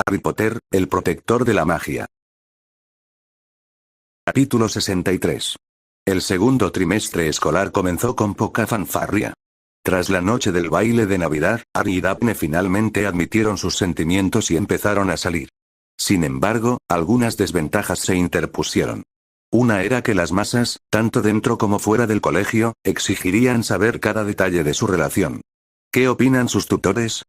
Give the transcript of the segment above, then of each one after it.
Harry Potter, el protector de la magia. Capítulo 63. El segundo trimestre escolar comenzó con poca fanfarria. Tras la noche del baile de Navidad, Harry y Daphne finalmente admitieron sus sentimientos y empezaron a salir. Sin embargo, algunas desventajas se interpusieron. Una era que las masas, tanto dentro como fuera del colegio, exigirían saber cada detalle de su relación. ¿Qué opinan sus tutores?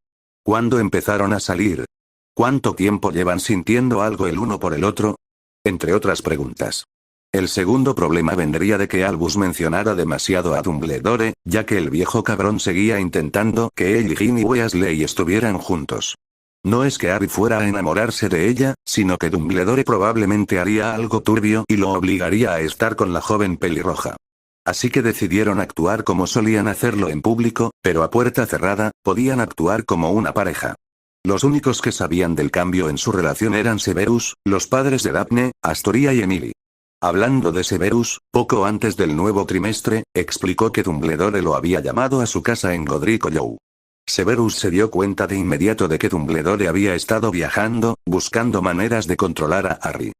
¿Cuándo empezaron a salir? ¿Cuánto tiempo llevan sintiendo algo el uno por el otro? Entre otras preguntas. El segundo problema vendría de que Albus mencionara demasiado a Dumbledore, ya que el viejo cabrón seguía intentando que él y Ginny Weasley estuvieran juntos. No es que Harry fuera a enamorarse de ella, sino que Dumbledore probablemente haría algo turbio y lo obligaría a estar con la joven pelirroja. Así que decidieron actuar como solían hacerlo en público, pero a puerta cerrada, podían actuar como una pareja. Los únicos que sabían del cambio en su relación eran Severus, los padres de Daphne, Astoria y Emily. Hablando de Severus, poco antes del nuevo trimestre, explicó que Dumbledore lo había llamado a su casa en Godric Hollow. Severus se dio cuenta de inmediato de que Dumbledore había estado viajando, buscando maneras de controlar a Harry.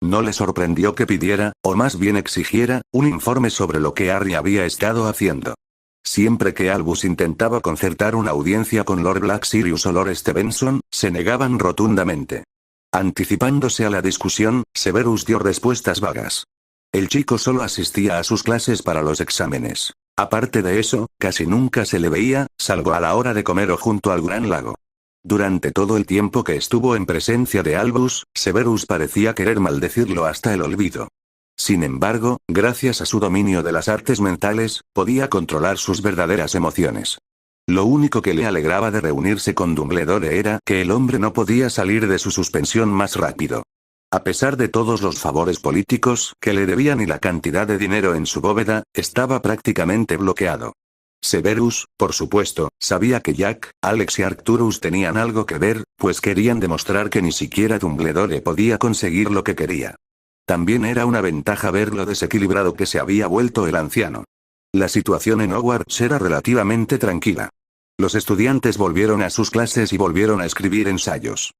No le sorprendió que pidiera, o más bien exigiera, un informe sobre lo que Harry había estado haciendo. Siempre que Albus intentaba concertar una audiencia con Lord Black Sirius o Lord Stevenson, se negaban rotundamente. Anticipándose a la discusión, Severus dio respuestas vagas. El chico solo asistía a sus clases para los exámenes. Aparte de eso, casi nunca se le veía, salvo a la hora de comer o junto al gran lago. Durante todo el tiempo que estuvo en presencia de Albus, Severus parecía querer maldecirlo hasta el olvido. Sin embargo, gracias a su dominio de las artes mentales, podía controlar sus verdaderas emociones. Lo único que le alegraba de reunirse con Dumbledore era que el hombre no podía salir de su suspensión más rápido. A pesar de todos los favores políticos que le debían y la cantidad de dinero en su bóveda, estaba prácticamente bloqueado. Severus, por supuesto, sabía que Jack, Alex y Arcturus tenían algo que ver, pues querían demostrar que ni siquiera Dumbledore podía conseguir lo que quería. También era una ventaja ver lo desequilibrado que se había vuelto el anciano. La situación en Hogwarts era relativamente tranquila. Los estudiantes volvieron a sus clases y volvieron a escribir ensayos.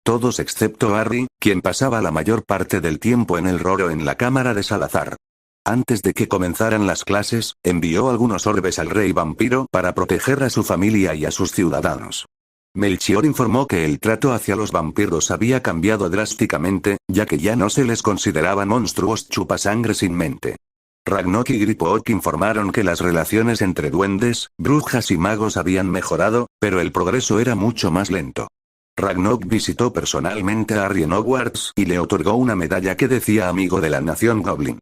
Todos excepto Harry, quien pasaba la mayor parte del tiempo en el roro en la cámara de Salazar. Antes de que comenzaran las clases, envió algunos orbes al rey vampiro para proteger a su familia y a sus ciudadanos. Melchior informó que el trato hacia los vampiros había cambiado drásticamente, ya que ya no se les consideraban monstruos chupasangre sin mente. Ragnok y Griphook informaron que las relaciones entre duendes, brujas y magos habían mejorado, pero el progreso era mucho más lento. Ragnok visitó personalmente a Harry en Hogwarts y le otorgó una medalla que decía amigo de la nación Goblin.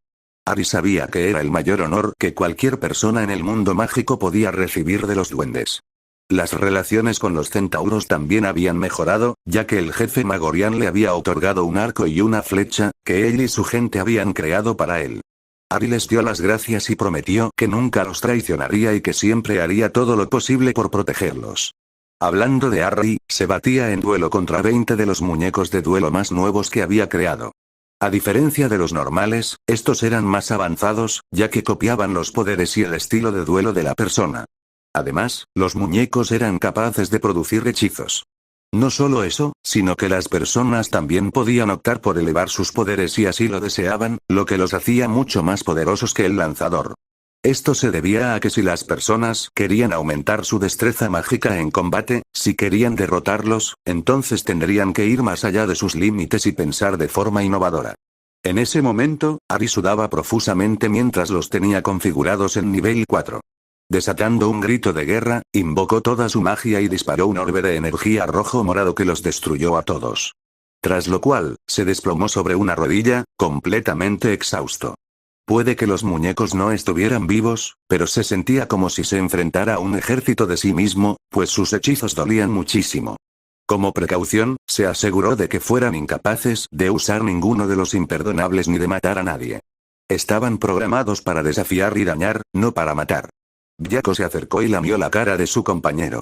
Harry sabía que era el mayor honor que cualquier persona en el mundo mágico podía recibir de los duendes. Las relaciones con los centauros también habían mejorado, ya que el jefe Magorian le había otorgado un arco y una flecha, que él y su gente habían creado para él. Harry les dio las gracias y prometió que nunca los traicionaría y que siempre haría todo lo posible por protegerlos. Hablando de Harry, se batía en duelo contra 20 de los muñecos de duelo más nuevos que había creado. A diferencia de los normales, estos eran más avanzados, ya que copiaban los poderes y el estilo de duelo de la persona. Además, los muñecos eran capaces de producir hechizos. No solo eso, sino que las personas también podían optar por elevar sus poderes si así lo deseaban, lo que los hacía mucho más poderosos que el lanzador. Esto se debía a que si las personas querían aumentar su destreza mágica en combate, si querían derrotarlos, entonces tendrían que ir más allá de sus límites y pensar de forma innovadora. En ese momento, Harry sudaba profusamente mientras los tenía configurados en nivel 4. Desatando un grito de guerra, invocó toda su magia y disparó un orbe de energía rojo-morado que los destruyó a todos. Tras lo cual, se desplomó sobre una rodilla, completamente exhausto. Puede que los muñecos no estuvieran vivos, pero se sentía como si se enfrentara a un ejército de sí mismo, pues sus hechizos dolían muchísimo. Como precaución, se aseguró de que fueran incapaces de usar ninguno de los imperdonables ni de matar a nadie. Estaban programados para desafiar y dañar, no para matar. Draco se acercó y lamió la cara de su compañero.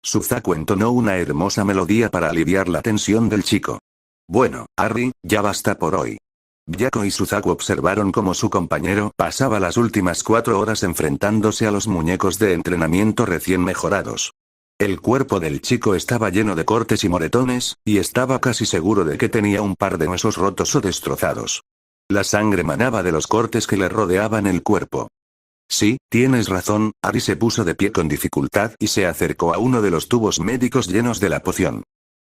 Suzaku entonó una hermosa melodía para aliviar la tensión del chico. Bueno, Harry, ya basta por hoy. Draco y Suzaku observaron cómo su compañero pasaba las últimas 4 horas enfrentándose a los muñecos de entrenamiento recién mejorados. El cuerpo del chico estaba lleno de cortes y moretones, y estaba casi seguro de que tenía un par de huesos rotos o destrozados. La sangre manaba de los cortes que le rodeaban el cuerpo. Sí, tienes razón, Ari se puso de pie con dificultad y se acercó a uno de los tubos médicos llenos de la poción.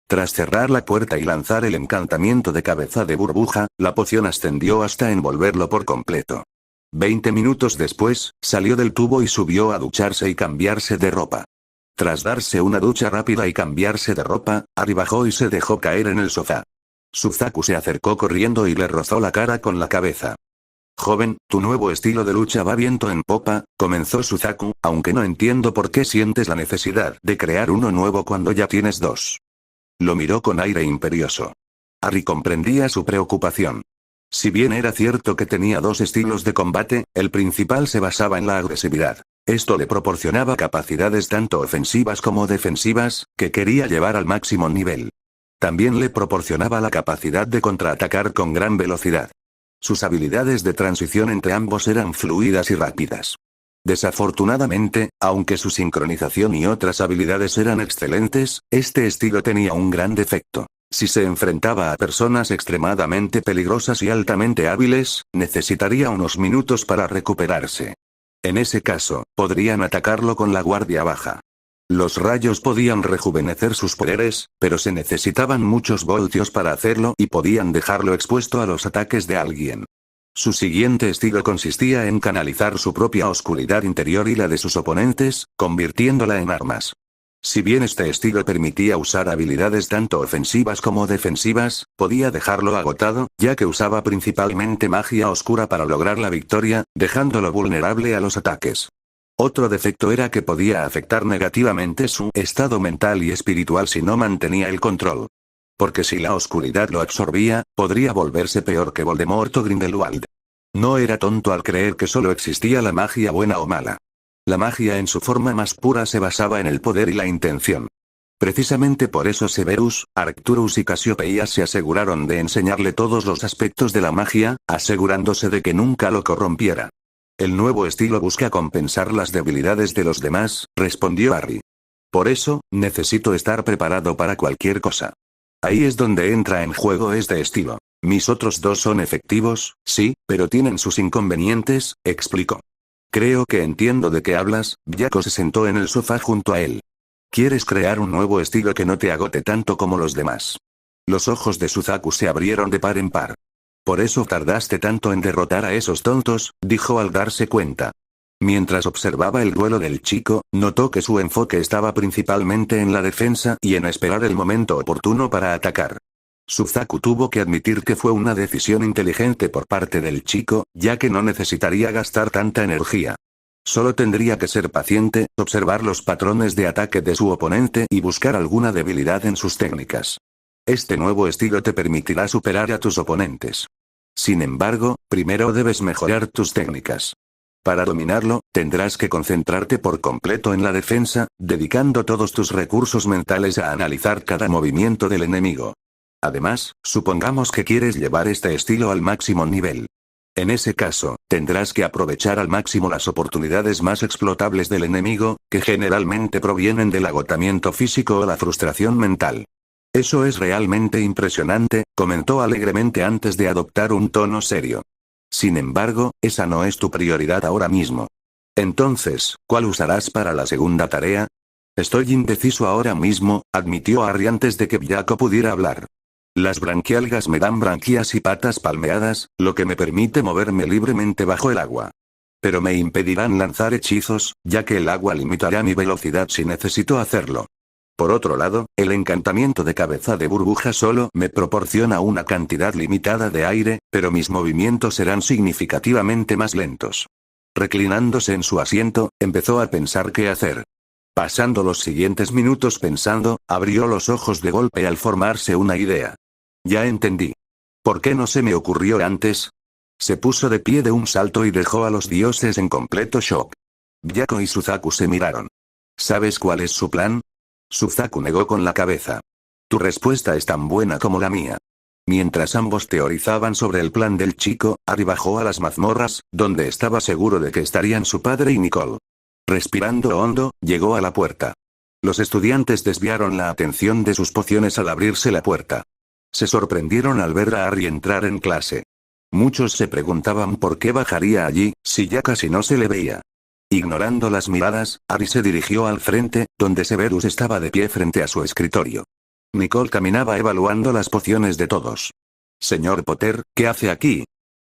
Tras cerrar la puerta y lanzar el encantamiento de cabeza de burbuja, la poción ascendió hasta envolverlo por completo. 20 minutos después, salió del tubo y subió a ducharse y cambiarse de ropa. Tras darse una ducha rápida y cambiarse de ropa, Ari bajó y se dejó caer en el sofá. Suzaku se acercó corriendo y le rozó la cara con la cabeza. Joven, tu nuevo estilo de lucha va viento en popa, comenzó Suzaku, aunque no entiendo por qué sientes la necesidad de crear uno nuevo cuando ya tienes dos. Lo miró con aire imperioso. Ari comprendía su preocupación. Si bien era cierto que tenía dos estilos de combate, el principal se basaba en la agresividad. Esto le proporcionaba capacidades tanto ofensivas como defensivas, que quería llevar al máximo nivel. También le proporcionaba la capacidad de contraatacar con gran velocidad. Sus habilidades de transición entre ambos eran fluidas y rápidas. Desafortunadamente, aunque su sincronización y otras habilidades eran excelentes, este estilo tenía un gran defecto. Si se enfrentaba a personas extremadamente peligrosas y altamente hábiles, necesitaría unos minutos para recuperarse. En ese caso, podrían atacarlo con la guardia baja. Los rayos podían rejuvenecer sus poderes, pero se necesitaban muchos voltios para hacerlo y podían dejarlo expuesto a los ataques de alguien. Su siguiente estilo consistía en canalizar su propia oscuridad interior y la de sus oponentes, convirtiéndola en armas. Si bien este estilo permitía usar habilidades tanto ofensivas como defensivas, podía dejarlo agotado, ya que usaba principalmente magia oscura para lograr la victoria, dejándolo vulnerable a los ataques. Otro defecto era que podía afectar negativamente su estado mental y espiritual si no mantenía el control. Porque si la oscuridad lo absorbía, podría volverse peor que Voldemort o Grindelwald. No era tonto al creer que solo existía la magia buena o mala. La magia en su forma más pura se basaba en el poder y la intención. Precisamente por eso Severus, Arcturus y Casiopeia se aseguraron de enseñarle todos los aspectos de la magia, asegurándose de que nunca lo corrompiera. El nuevo estilo busca compensar las debilidades de los demás, respondió Harry. Por eso, necesito estar preparado para cualquier cosa. Ahí es donde entra en juego este estilo. Mis otros dos son efectivos, sí, pero tienen sus inconvenientes, explicó. Creo que entiendo de qué hablas. Byako se sentó en el sofá junto a él. ¿Quieres crear un nuevo estilo que no te agote tanto como los demás? Los ojos de Suzaku se abrieron de par en par. Por eso tardaste tanto en derrotar a esos tontos, dijo al darse cuenta. Mientras observaba el duelo del chico, notó que su enfoque estaba principalmente en la defensa y en esperar el momento oportuno para atacar. Suzaku tuvo que admitir que fue una decisión inteligente por parte del chico, ya que no necesitaría gastar tanta energía. Solo tendría que ser paciente, observar los patrones de ataque de su oponente y buscar alguna debilidad en sus técnicas. Este nuevo estilo te permitirá superar a tus oponentes. Sin embargo, primero debes mejorar tus técnicas. Para dominarlo, tendrás que concentrarte por completo en la defensa, dedicando todos tus recursos mentales a analizar cada movimiento del enemigo. Además, supongamos que quieres llevar este estilo al máximo nivel. En ese caso, tendrás que aprovechar al máximo las oportunidades más explotables del enemigo, que generalmente provienen del agotamiento físico o la frustración mental. Eso es realmente impresionante, comentó alegremente antes de adoptar un tono serio. Sin embargo, esa no es tu prioridad ahora mismo. Entonces, ¿cuál usarás para la segunda tarea? Estoy indeciso ahora mismo, admitió Harry antes de que Byako pudiera hablar. Las branquialgas me dan branquias y patas palmeadas, lo que me permite moverme libremente bajo el agua. Pero me impedirán lanzar hechizos, ya que el agua limitará mi velocidad si necesito hacerlo. Por otro lado, el encantamiento de cabeza de burbuja solo me proporciona una cantidad limitada de aire, pero mis movimientos serán significativamente más lentos. Reclinándose en su asiento, empezó a pensar qué hacer. Pasando los siguientes minutos pensando, abrió los ojos de golpe al formarse una idea. Ya entendí. ¿Por qué no se me ocurrió antes? Se puso de pie de un salto y dejó a los dioses en completo shock. Byako y Suzaku se miraron. ¿Sabes cuál es su plan? Suzaku negó con la cabeza. Tu respuesta es tan buena como la mía. Mientras ambos teorizaban sobre el plan del chico, Harry bajó a las mazmorras, donde estaba seguro de que estarían su padre y Nicole. Respirando hondo, llegó a la puerta. Los estudiantes desviaron la atención de sus pociones al abrirse la puerta. Se sorprendieron al ver a Harry entrar en clase. Muchos se preguntaban por qué bajaría allí, si ya casi no se le veía. Ignorando las miradas, Harry se dirigió al frente, donde Severus estaba de pie frente a su escritorio. Nicole caminaba evaluando las pociones de todos. Señor Potter, ¿qué hace aquí?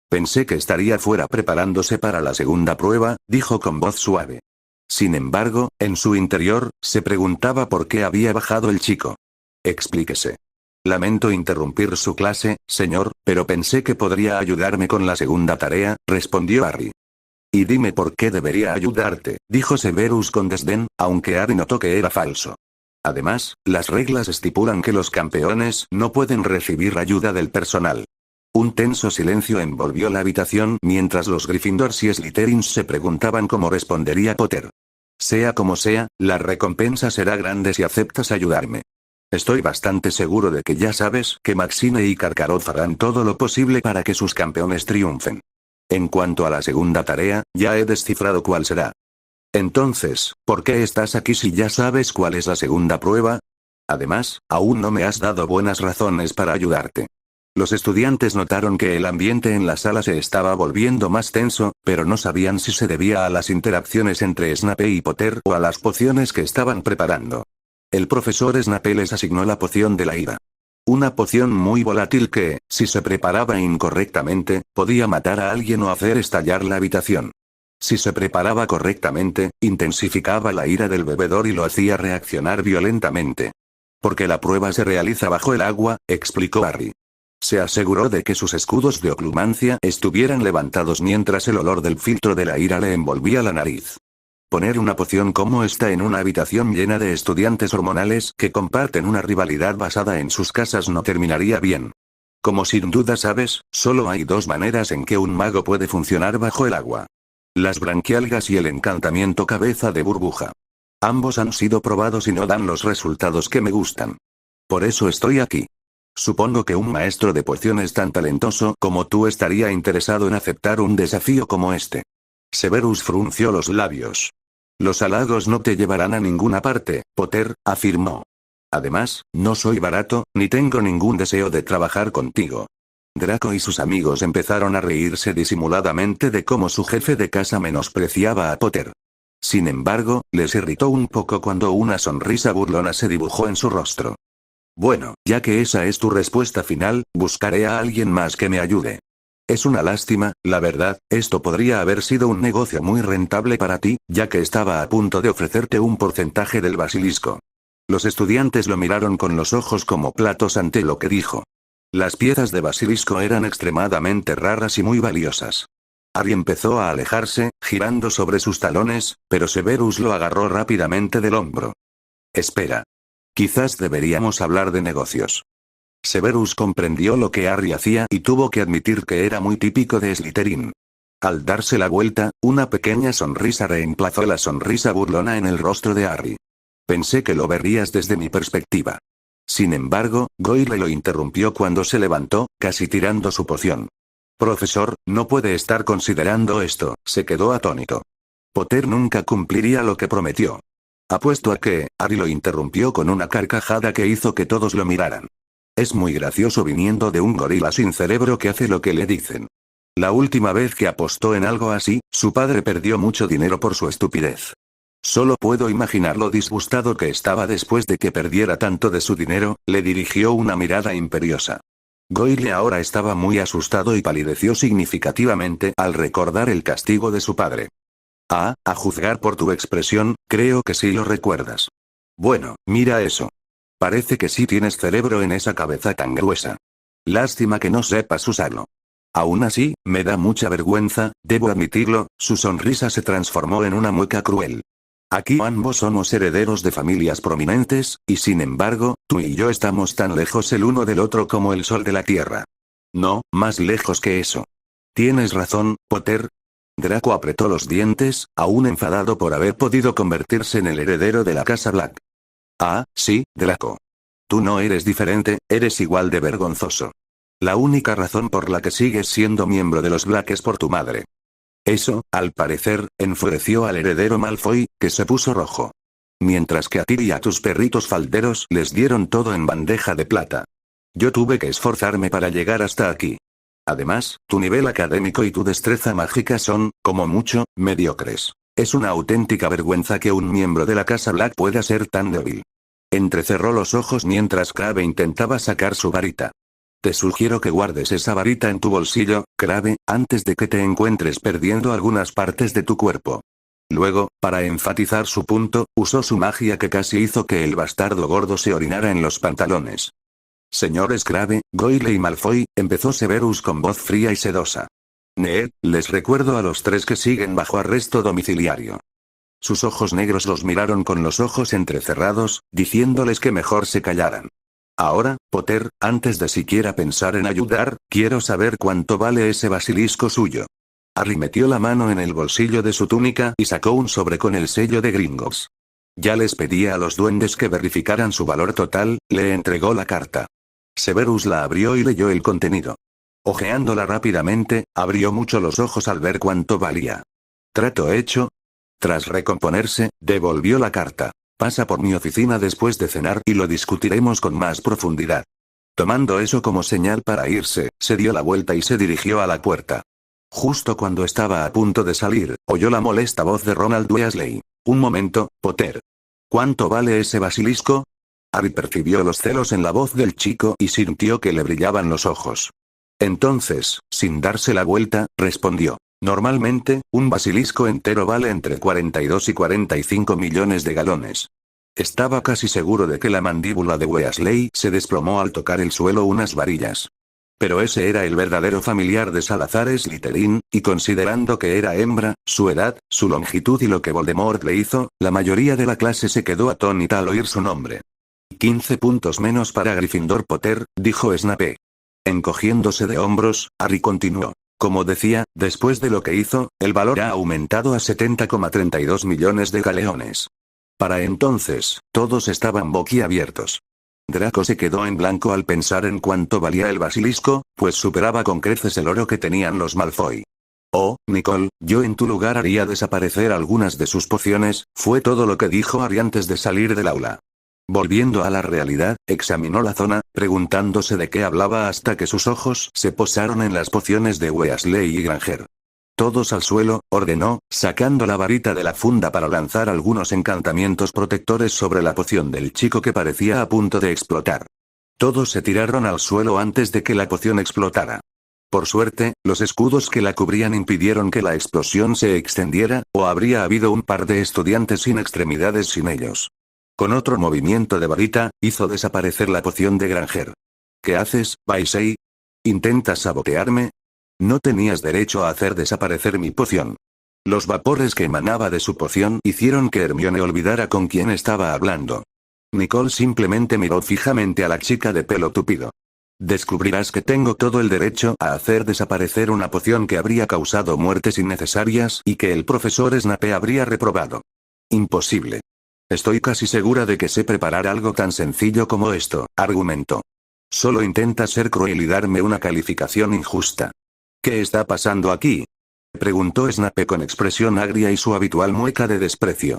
Pensé que estaría fuera preparándose para la segunda prueba, dijo con voz suave. Sin embargo, en su interior, se preguntaba por qué había bajado el chico. Explíquese. Lamento interrumpir su clase, señor, pero pensé que podría ayudarme con la segunda tarea, respondió Harry. Y dime por qué debería ayudarte, dijo Severus con desdén, aunque Harry notó que era falso. Además, las reglas estipulan que los campeones no pueden recibir ayuda del personal. Un tenso silencio envolvió la habitación mientras los Gryffindors y Slytherins se preguntaban cómo respondería Potter. Sea como sea, la recompensa será grande si aceptas ayudarme. Estoy bastante seguro de que ya sabes que Maxine y Karkaroff harán todo lo posible para que sus campeones triunfen. En cuanto a la segunda tarea, ya he descifrado cuál será. Entonces, ¿por qué estás aquí si ya sabes cuál es la segunda prueba? Además, aún no me has dado buenas razones para ayudarte. Los estudiantes notaron que el ambiente en la sala se estaba volviendo más tenso, pero no sabían si se debía a las interacciones entre Snape y Potter o a las pociones que estaban preparando. El profesor Snape les asignó la poción de la ira. Una poción muy volátil que, si se preparaba incorrectamente, podía matar a alguien o hacer estallar la habitación. Si se preparaba correctamente, intensificaba la ira del bebedor y lo hacía reaccionar violentamente. Porque la prueba se realiza bajo el agua, explicó Harry. Se aseguró de que sus escudos de oclumancia estuvieran levantados mientras el olor del filtro de la ira le envolvía la nariz. Poner una poción como esta en una habitación llena de estudiantes hormonales que comparten una rivalidad basada en sus casas no terminaría bien. Como sin duda sabes, solo hay dos maneras en que un mago puede funcionar bajo el agua. Las branquialgas y el encantamiento cabeza de burbuja. Ambos han sido probados y no dan los resultados que me gustan. Por eso estoy aquí. Supongo que un maestro de pociones tan talentoso como tú estaría interesado en aceptar un desafío como este. Severus frunció los labios. Los halagos no te llevarán a ninguna parte, Potter, afirmó. Además, no soy barato, ni tengo ningún deseo de trabajar contigo. Draco y sus amigos empezaron a reírse disimuladamente de cómo su jefe de casa menospreciaba a Potter. Sin embargo, les irritó un poco cuando una sonrisa burlona se dibujó en su rostro. Bueno, ya que esa es tu respuesta final, buscaré a alguien más que me ayude. Es una lástima, la verdad, esto podría haber sido un negocio muy rentable para ti, ya que estaba a punto de ofrecerte un porcentaje del basilisco. Los estudiantes lo miraron con los ojos como platos ante lo que dijo. Las piezas de basilisco eran extremadamente raras y muy valiosas. Harry empezó a alejarse, girando sobre sus talones, pero Severus lo agarró rápidamente del hombro. Espera. Quizás deberíamos hablar de negocios. Severus comprendió lo que Harry hacía y tuvo que admitir que era muy típico de Slytherin. Al darse la vuelta, una pequeña sonrisa reemplazó la sonrisa burlona en el rostro de Harry. Pensé que lo verías desde mi perspectiva. Sin embargo, Goyle lo interrumpió cuando se levantó, casi tirando su poción. Profesor, no puede estar considerando esto, se quedó atónito. Potter nunca cumpliría lo que prometió. Apuesto a que, Harry lo interrumpió con una carcajada que hizo que todos lo miraran. Es muy gracioso viniendo de un gorila sin cerebro que hace lo que le dicen. La última vez que apostó en algo así, su padre perdió mucho dinero por su estupidez. Solo puedo imaginar lo disgustado que estaba después de que perdiera tanto de su dinero, le dirigió una mirada imperiosa. Goyle ahora estaba muy asustado y palideció significativamente al recordar el castigo de su padre. Ah, a juzgar por tu expresión, creo que sí lo recuerdas. Bueno, mira eso. Parece que sí tienes cerebro en esa cabeza tan gruesa. Lástima que no sepas usarlo. Aún así, me da mucha vergüenza, debo admitirlo, su sonrisa se transformó en una mueca cruel. Aquí ambos somos herederos de familias prominentes, y sin embargo, tú y yo estamos tan lejos el uno del otro como el sol de la tierra. No, más lejos que eso. Tienes razón, Potter. Draco apretó los dientes, aún enfadado por haber podido convertirse en el heredero de la casa Black. Ah, sí, Draco. Tú no eres diferente, eres igual de vergonzoso. La única razón por la que sigues siendo miembro de los Black es por tu madre. Eso, al parecer, enfureció al heredero Malfoy, que se puso rojo. Mientras que a ti y a tus perritos falderos les dieron todo en bandeja de plata. Yo tuve que esforzarme para llegar hasta aquí. Además, tu nivel académico y tu destreza mágica son, como mucho, mediocres. Es una auténtica vergüenza que un miembro de la Casa Black pueda ser tan débil. Entrecerró los ojos mientras Crabbe intentaba sacar su varita. Te sugiero que guardes esa varita en tu bolsillo, Crabbe, antes de que te encuentres perdiendo algunas partes de tu cuerpo. Luego, para enfatizar su punto, usó su magia que casi hizo que el bastardo gordo se orinara en los pantalones. Señores Crabbe, Goyle y Malfoy, empezó Severus con voz fría y sedosa. Les recuerdo a los tres que siguen bajo arresto domiciliario. Sus ojos negros los miraron con los ojos entrecerrados, diciéndoles que mejor se callaran. Ahora, Potter, antes de siquiera pensar en ayudar, quiero saber cuánto vale ese basilisco suyo. Harry metió la mano en el bolsillo de su túnica y sacó un sobre con el sello de Gringotts. Ya les pedía a los duendes que verificaran su valor total, le entregó la carta. Severus la abrió y leyó el contenido. Ojeándola rápidamente, abrió mucho los ojos al ver cuánto valía. ¿Trato hecho? Tras recomponerse, devolvió la carta. Pasa por mi oficina después de cenar y lo discutiremos con más profundidad. Tomando eso como señal para irse, se dio la vuelta y se dirigió a la puerta. Justo cuando estaba a punto de salir, oyó la molesta voz de Ronald Weasley. Un momento, Potter. ¿Cuánto vale ese basilisco? Harry percibió los celos en la voz del chico y sintió que le brillaban los ojos. Entonces, sin darse la vuelta, respondió. Normalmente, un basilisco entero vale entre 42 y 45 millones de galones. Estaba casi seguro de que la mandíbula de Weasley se desplomó al tocar el suelo unas varillas. Pero ese era el verdadero familiar de Salazar Slytherin, y considerando que era hembra, su edad, su longitud y lo que Voldemort le hizo, la mayoría de la clase se quedó atónita al oír su nombre. 15 puntos menos para Gryffindor Potter, dijo Snape. Encogiéndose de hombros, Harry continuó. Como decía, después de lo que hizo, el valor ha aumentado a 70,32 millones de galeones. Para entonces, todos estaban boquiabiertos. Draco se quedó en blanco al pensar en cuánto valía el basilisco, pues superaba con creces el oro que tenían los Malfoy. Oh, Nicole, yo en tu lugar haría desaparecer algunas de sus pociones, fue todo lo que dijo Harry antes de salir del aula. Volviendo a la realidad, examinó la zona, preguntándose de qué hablaba hasta que sus ojos se posaron en las pociones de Weasley y Granger. Todos al suelo, ordenó, sacando la varita de la funda para lanzar algunos encantamientos protectores sobre la poción del chico que parecía a punto de explotar. Todos se tiraron al suelo antes de que la poción explotara. Por suerte, los escudos que la cubrían impidieron que la explosión se extendiera, o habría habido un par de estudiantes sin extremidades sin ellos. Con otro movimiento de varita, hizo desaparecer la poción de Granger. ¿Qué haces, Weasley? ¿Intentas sabotearme? No tenías derecho a hacer desaparecer mi poción. Los vapores que emanaba de su poción hicieron que Hermione olvidara con quién estaba hablando. Nicole simplemente miró fijamente a la chica de pelo tupido. Descubrirás que tengo todo el derecho a hacer desaparecer una poción que habría causado muertes innecesarias y que el profesor Snape habría reprobado. Imposible. Estoy casi segura de que sé preparar algo tan sencillo como esto, argumentó. Solo intenta ser cruel y darme una calificación injusta. ¿Qué está pasando aquí? Preguntó Snape con expresión agria y su habitual mueca de desprecio.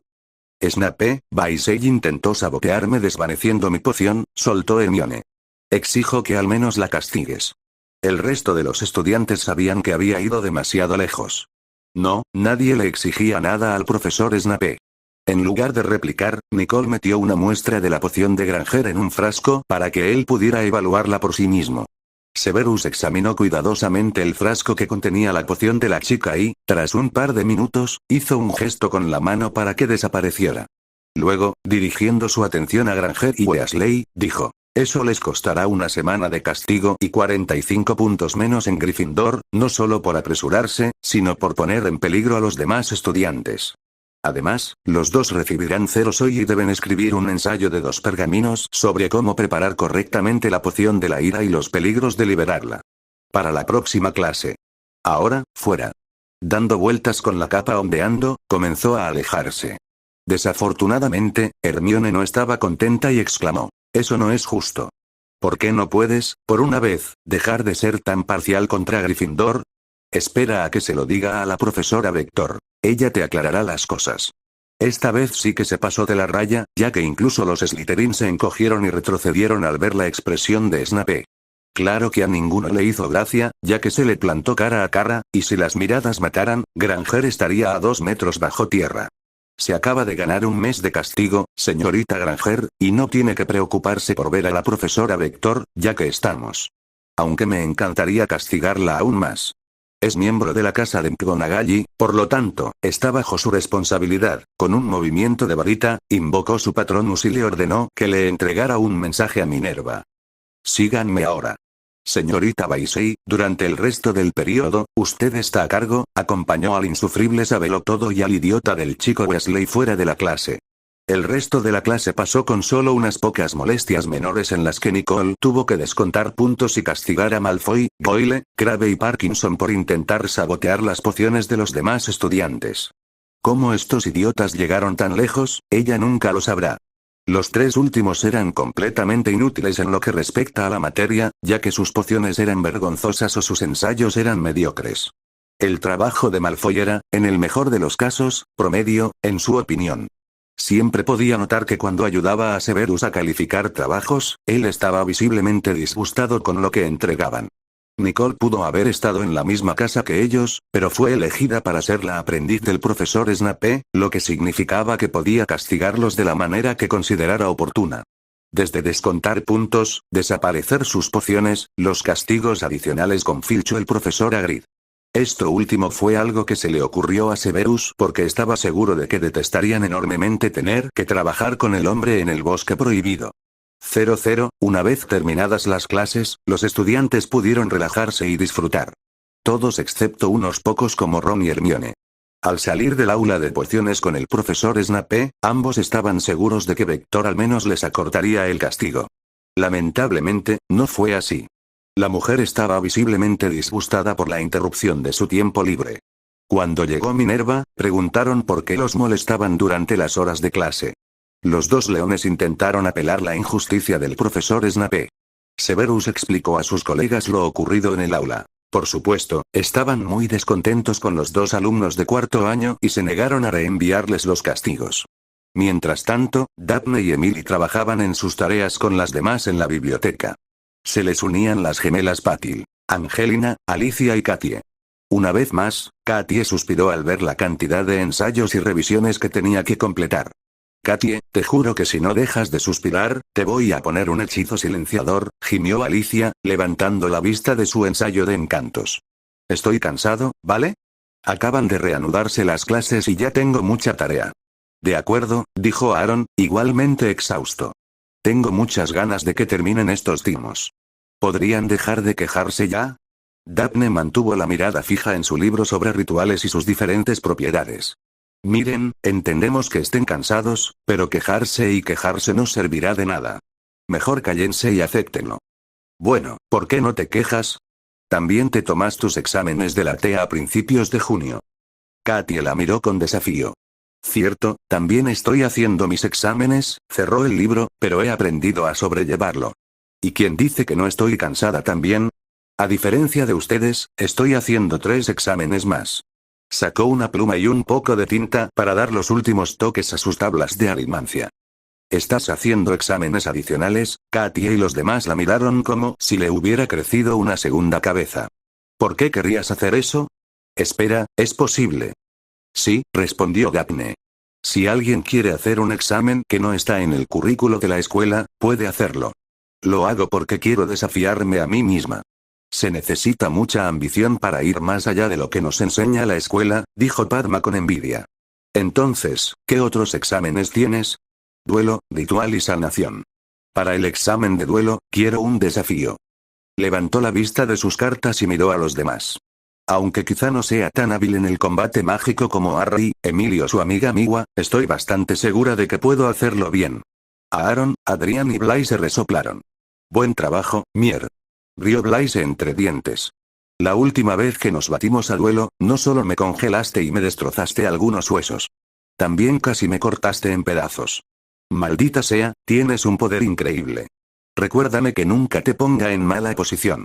Snape, Weasley intentó sabotearme desvaneciendo mi poción, soltó Hermione. Exijo que al menos la castigues. El resto de los estudiantes sabían que había ido demasiado lejos. No, nadie le exigía nada al profesor Snape. En lugar de replicar, Nicole metió una muestra de la poción de Granger en un frasco para que él pudiera evaluarla por sí mismo. Severus examinó cuidadosamente el frasco que contenía la poción de la chica y, tras un par de minutos, hizo un gesto con la mano para que desapareciera. Luego, dirigiendo su atención a Granger y Weasley, dijo, eso les costará una semana de castigo y 45 puntos menos en Gryffindor, no solo por apresurarse, sino por poner en peligro a los demás estudiantes. Además, los dos recibirán ceros hoy y deben escribir un ensayo de 2 pergaminos sobre cómo preparar correctamente la poción de la ira y los peligros de liberarla. Para la próxima clase. Ahora, fuera. Dando vueltas con la capa ondeando, comenzó a alejarse. Desafortunadamente, Hermione no estaba contenta y exclamó, eso no es justo. ¿Por qué no puedes, por una vez, dejar de ser tan parcial contra Gryffindor? Espera a que se lo diga a la profesora Vector. Ella te aclarará las cosas. Esta vez sí que se pasó de la raya, ya que incluso los Slytherin se encogieron y retrocedieron al ver la expresión de Snape. Claro que a ninguno le hizo gracia, ya que se le plantó cara a cara, y si las miradas mataran, Granger estaría a 2 metros bajo tierra. Se acaba de ganar un mes de castigo, señorita Granger, y no tiene que preocuparse por ver a la profesora Vector, ya que estamos. Aunque me encantaría castigarla aún más. Es miembro de la casa de McGonagall, por lo tanto, está bajo su responsabilidad. Con un movimiento de varita, invocó su Patronus y le ordenó que le entregara un mensaje a Minerva. Síganme ahora. Señorita Weasley, durante el resto del periodo, usted está a cargo, acompañó al insufrible Sabelotodo y al idiota del chico Weasley fuera de la clase. El resto de la clase pasó con solo unas pocas molestias menores en las que Nicole tuvo que descontar puntos y castigar a Malfoy, Goyle, Crabbe y Parkinson por intentar sabotear las pociones de los demás estudiantes. ¿Cómo estos idiotas llegaron tan lejos? Ella nunca lo sabrá. Los 3 últimos eran completamente inútiles en lo que respecta a la materia, ya que sus pociones eran vergonzosas o sus ensayos eran mediocres. El trabajo de Malfoy era, en el mejor de los casos, promedio, en su opinión. Siempre podía notar que cuando ayudaba a Severus a calificar trabajos, él estaba visiblemente disgustado con lo que entregaban. Nicole pudo haber estado en la misma casa que ellos, pero fue elegida para ser la aprendiz del profesor Snape, lo que significaba que podía castigarlos de la manera que considerara oportuna. Desde descontar puntos, desaparecer sus pociones, los castigos adicionales con Filch o el profesor Hagrid. Esto último fue algo que se le ocurrió a Severus porque estaba seguro de que detestarían enormemente tener que trabajar con el hombre en el bosque prohibido. 00, una vez terminadas las clases, los estudiantes pudieron relajarse y disfrutar. Todos excepto unos pocos como Ron y Hermione. Al salir del aula de pociones con el profesor Snape, ambos estaban seguros de que Vector al menos les acortaría el castigo. Lamentablemente, no fue así. La mujer estaba visiblemente disgustada por la interrupción de su tiempo libre. Cuando llegó Minerva, preguntaron por qué los molestaban durante las horas de clase. Los 2 leones intentaron apelar la injusticia del profesor Snape. Severus explicó a sus colegas lo ocurrido en el aula. Por supuesto, estaban muy descontentos con los 2 alumnos de 4º año y se negaron a reenviarles los castigos. Mientras tanto, Daphne y Emily trabajaban en sus tareas con las demás en la biblioteca. Se les unían las gemelas Patil, Angelina, Alicia y Katie. Una vez más, Katie suspiró al ver la cantidad de ensayos y revisiones que tenía que completar. Katie, te juro que si no dejas de suspirar, te voy a poner un hechizo silenciador, gimió Alicia, levantando la vista de su ensayo de encantos. Estoy cansado, ¿vale? Acaban de reanudarse las clases y ya tengo mucha tarea. De acuerdo, dijo Aaron, igualmente exhausto. Tengo muchas ganas de que terminen estos timos. ¿Podrían dejar de quejarse ya? Daphne mantuvo la mirada fija en su libro sobre rituales y sus diferentes propiedades. Miren, entendemos que estén cansados, pero quejarse y quejarse no servirá de nada. Mejor cállense y acéptenlo. Bueno, ¿por qué no te quejas? También te tomas tus exámenes de la TEA a principios de junio. Katie la miró con desafío. Cierto, también estoy haciendo mis exámenes, cerró el libro, pero he aprendido a sobrellevarlo. ¿Y quién dice que no estoy cansada también? A diferencia de ustedes, estoy haciendo 3 exámenes más. Sacó una pluma y un poco de tinta para dar los últimos toques a sus tablas de aritmancia. ¿Estás haciendo exámenes adicionales? Katie y los demás la miraron como si le hubiera crecido una segunda cabeza. ¿Por qué querrías hacer eso? Espera, ¿es posible? Sí, respondió Daphne. Si alguien quiere hacer un examen que no está en el currículo de la escuela, puede hacerlo. Lo hago porque quiero desafiarme a mí misma. Se necesita mucha ambición para ir más allá de lo que nos enseña la escuela, dijo Padma con envidia. Entonces, ¿qué otros exámenes tienes? Duelo, ritual y sanación. Para el examen de duelo, quiero un desafío. Levantó la vista de sus cartas y miró a los demás. Aunque quizá no sea tan hábil en el combate mágico como Harry, Emily o su amiga Miwa, estoy bastante segura de que puedo hacerlo bien. Aaron, Adrián y Blaise se resoplaron. Buen trabajo, Mier. Rió Blaise entre dientes. La última vez que nos batimos a duelo, no solo me congelaste y me destrozaste algunos huesos. También casi me cortaste en pedazos. Maldita sea, tienes un poder increíble. Recuérdame que nunca te ponga en mala posición.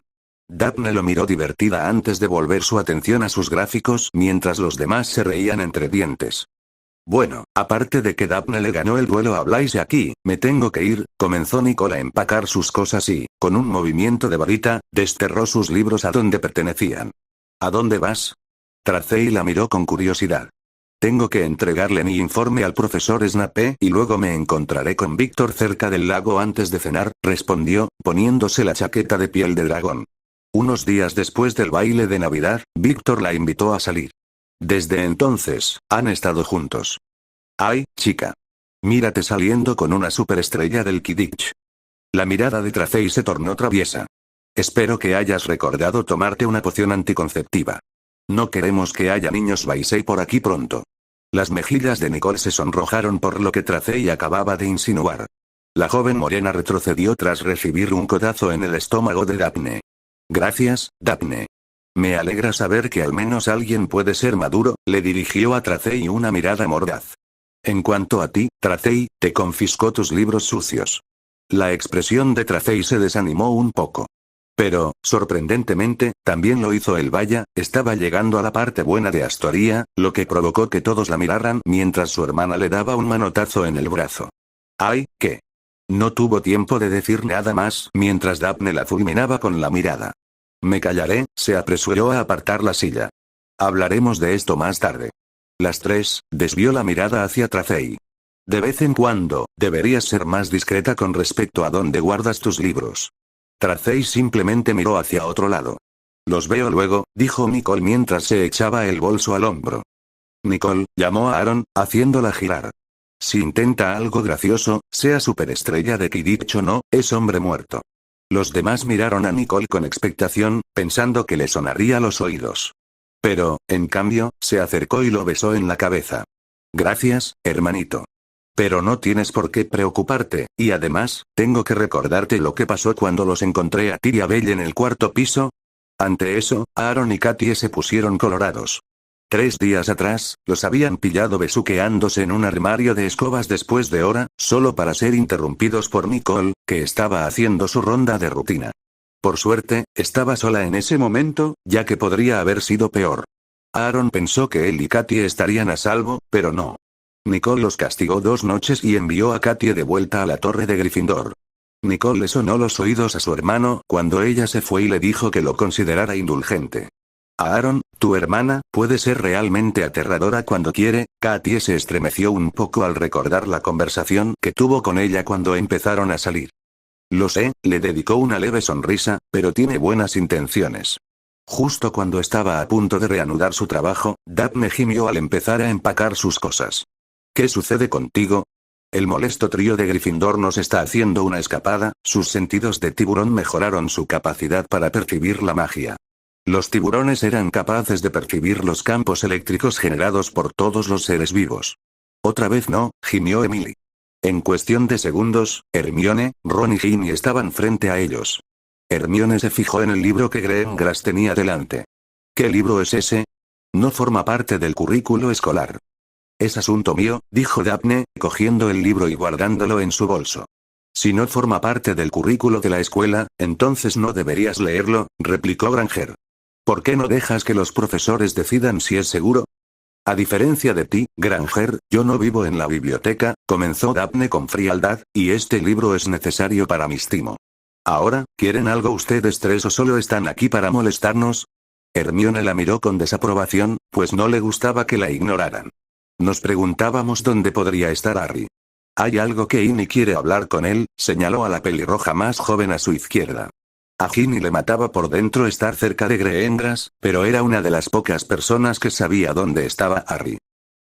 Daphne lo miró divertida antes de volver su atención a sus gráficos mientras los demás se reían entre dientes. Bueno, aparte de que Daphne le ganó el duelo a Blaise aquí, me tengo que ir, comenzó Nicole a empacar sus cosas y, con un movimiento de varita, desterró sus libros a donde pertenecían. ¿A dónde vas? Tracey la miró con curiosidad. Tengo que entregarle mi informe al profesor Snape y luego me encontraré con Víctor cerca del lago antes de cenar, respondió, poniéndose la chaqueta de piel de dragón. Unos días después del baile de Navidad, Víctor la invitó a salir. Desde entonces, han estado juntos. ¡Ay, chica! Mírate saliendo con una superestrella del Quidditch. La mirada de Tracey se tornó traviesa. Espero que hayas recordado tomarte una poción anticonceptiva. No queremos que haya niños Weasley por aquí pronto. Las mejillas de Nicole se sonrojaron por lo que Tracey acababa de insinuar. La joven morena retrocedió tras recibir un codazo en el estómago de Daphne. Gracias, Daphne. Me alegra saber que al menos alguien puede ser maduro, le dirigió a Tracey una mirada mordaz. En cuanto a ti, Tracey, te confiscó tus libros sucios. La expresión de Tracey se desanimó un poco. Pero, sorprendentemente, también lo hizo el Vaya, estaba llegando a la parte buena de Astoria, lo que provocó que todos la miraran mientras su hermana le daba un manotazo en el brazo. ¡Ay, qué! No tuvo tiempo de decir nada más mientras Daphne la fulminaba con la mirada. Me callaré, se apresuró a apartar la silla. Hablaremos de esto más tarde. Las tres, desvió la mirada hacia Tracey. De vez en cuando, deberías ser más discreta con respecto a dónde guardas tus libros. Tracey simplemente miró hacia otro lado. Los veo luego, dijo Nicole mientras se echaba el bolso al hombro. Nicole, llamó a Aaron, haciéndola girar. Si intenta algo gracioso, sea superestrella de Quidditch o no, es hombre muerto. Los demás miraron a Nicole con expectación, pensando que le sonaría los oídos. Pero, en cambio, se acercó y lo besó en la cabeza. Gracias, hermanito. Pero no tienes por qué preocuparte, y además, tengo que recordarte lo que pasó cuando los encontré a ti y a Belle en el cuarto piso. Ante eso, Aaron y Katie se pusieron colorados. 3 días atrás, los habían pillado besuqueándose en un armario de escobas después de hora, solo para ser interrumpidos por Nicole, que estaba haciendo su ronda de rutina. Por suerte, estaba sola en ese momento, ya que podría haber sido peor. Aaron pensó que él y Katie estarían a salvo, pero no. Nicole los castigó 2 noches y envió a Katie de vuelta a la torre de Gryffindor. Nicole le sonó los oídos a su hermano cuando ella se fue y le dijo que lo considerara indulgente. Aaron, tu hermana, puede ser realmente aterradora cuando quiere. Katie se estremeció un poco al recordar la conversación que tuvo con ella cuando empezaron a salir. Lo sé, le dedicó una leve sonrisa, pero tiene buenas intenciones. Justo cuando estaba a punto de reanudar su trabajo, Daphne gimió al empezar a empacar sus cosas. ¿Qué sucede contigo? El molesto trío de Gryffindor nos está haciendo una escapada. Sus sentidos de tiburón mejoraron su capacidad para percibir la magia. Los tiburones eran capaces de percibir los campos eléctricos generados por todos los seres vivos. Otra vez no, gimió Emily. En cuestión de segundos, Hermione, Ron y Ginny estaban frente a ellos. Hermione se fijó en el libro que Gringotts tenía delante. ¿Qué libro es ese? No forma parte del currículo escolar. Es asunto mío, dijo Daphne, cogiendo el libro y guardándolo en su bolso. Si no forma parte del currículo de la escuela, entonces no deberías leerlo, replicó Granger. ¿Por qué no dejas que los profesores decidan si es seguro? A diferencia de ti, Granger, yo no vivo en la biblioteca, comenzó Daphne con frialdad, y este libro es necesario para mi estimo. Ahora, ¿quieren algo ustedes tres o solo están aquí para molestarnos? Hermione la miró con desaprobación, pues no le gustaba que la ignoraran. Nos preguntábamos dónde podría estar Harry. Hay algo que Ginny quiere hablar con él, señaló a la pelirroja más joven a su izquierda. A Ginny le mataba por dentro estar cerca de Gringotts, pero era una de las pocas personas que sabía dónde estaba Harry.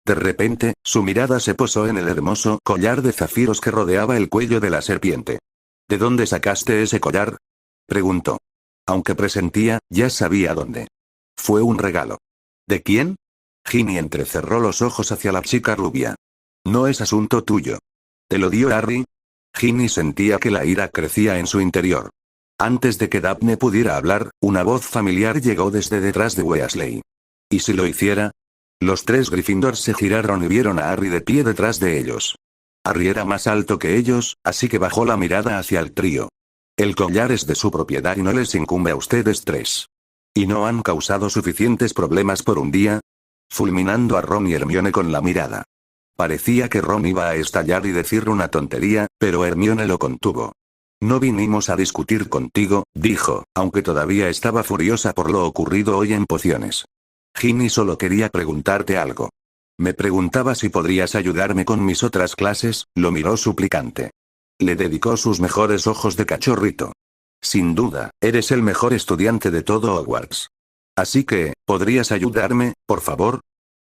De repente, su mirada se posó en el hermoso collar de zafiros que rodeaba el cuello de la serpiente. ¿De dónde sacaste ese collar? Preguntó. Aunque presentía, ya sabía dónde. Fue un regalo. ¿De quién? Ginny entrecerró los ojos hacia la chica rubia. No es asunto tuyo. ¿Te lo dio Harry? Ginny sentía que la ira crecía en su interior. Antes de que Daphne pudiera hablar, una voz familiar llegó desde detrás de Weasley. ¿Y si lo hiciera? Los 3 Gryffindors se giraron y vieron a Harry de pie detrás de ellos. Harry era más alto que ellos, así que bajó la mirada hacia el trío. El collar es de su propiedad y no les incumbe a ustedes 3. ¿Y no han causado suficientes problemas por un día? Fulminando a Ron y Hermione con la mirada. Parecía que Ron iba a estallar y decir una tontería, pero Hermione lo contuvo. No vinimos a discutir contigo, dijo, aunque todavía estaba furiosa por lo ocurrido hoy en pociones. Ginny solo quería preguntarte algo. Me preguntaba si podrías ayudarme con mis otras clases, lo miró suplicante. Le dedicó sus mejores ojos de cachorrito. Sin duda, eres el mejor estudiante de todo Hogwarts. Así que, ¿podrías ayudarme, por favor?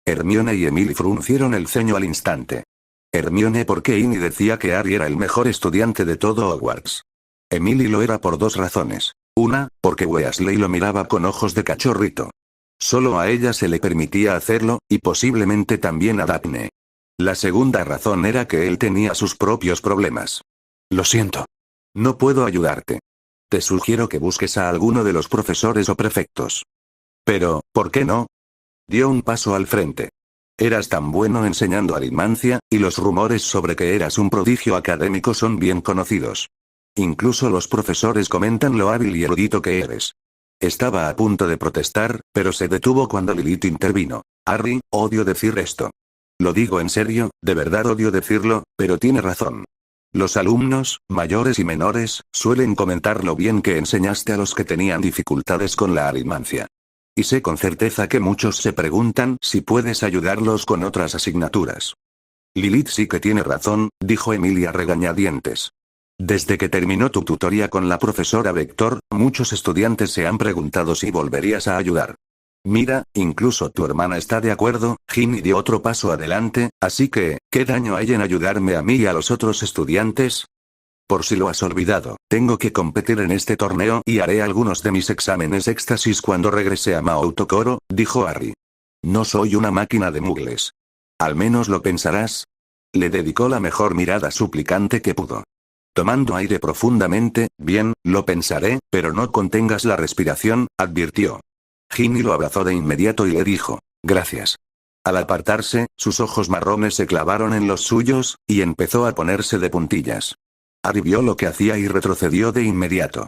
Hermione y Emily fruncieron el ceño al instante. Hermione porque Ginny decía que Harry era el mejor estudiante de todo Hogwarts. Emily lo era por dos razones. Una, porque Weasley lo miraba con ojos de cachorrito. Solo a ella se le permitía hacerlo, y posiblemente también a Daphne. La segunda razón era que él tenía sus propios problemas. Lo siento. No puedo ayudarte. Te sugiero que busques a alguno de los profesores o prefectos. Pero, ¿por qué no? Dio un paso al frente. Eras tan bueno enseñando aritmancia, y los rumores sobre que eras un prodigio académico son bien conocidos. Incluso los profesores comentan lo hábil y erudito que eres. Estaba a punto de protestar, pero se detuvo cuando Lilith intervino. Harry, odio decir esto. Lo digo en serio, de verdad odio decirlo, pero tiene razón. Los alumnos, mayores y menores, suelen comentar lo bien que enseñaste a los que tenían dificultades con la aritmancia. Y sé con certeza que muchos se preguntan si puedes ayudarlos con otras asignaturas. Lilith sí que tiene razón, dijo Emilia regañadientes. Desde que terminó tu tutoría con la profesora Vector, muchos estudiantes se han preguntado si volverías a ayudar. Mira, incluso tu hermana está de acuerdo. Ginny dio otro paso adelante, así que, ¿qué daño hay en ayudarme a mí y a los otros estudiantes? Por si lo has olvidado, tengo que competir en este torneo y haré algunos de mis exámenes éxtasis cuando regrese a Maoutokoro, dijo Harry. No soy una máquina de muggles. Al menos lo pensarás. Le dedicó la mejor mirada suplicante que pudo. Tomando aire profundamente, bien, lo pensaré, pero no contengas la respiración, advirtió. Ginny lo abrazó de inmediato y le dijo, gracias. Al apartarse, sus ojos marrones se clavaron en los suyos, y empezó a ponerse de puntillas. Harry vio lo que hacía y retrocedió de inmediato.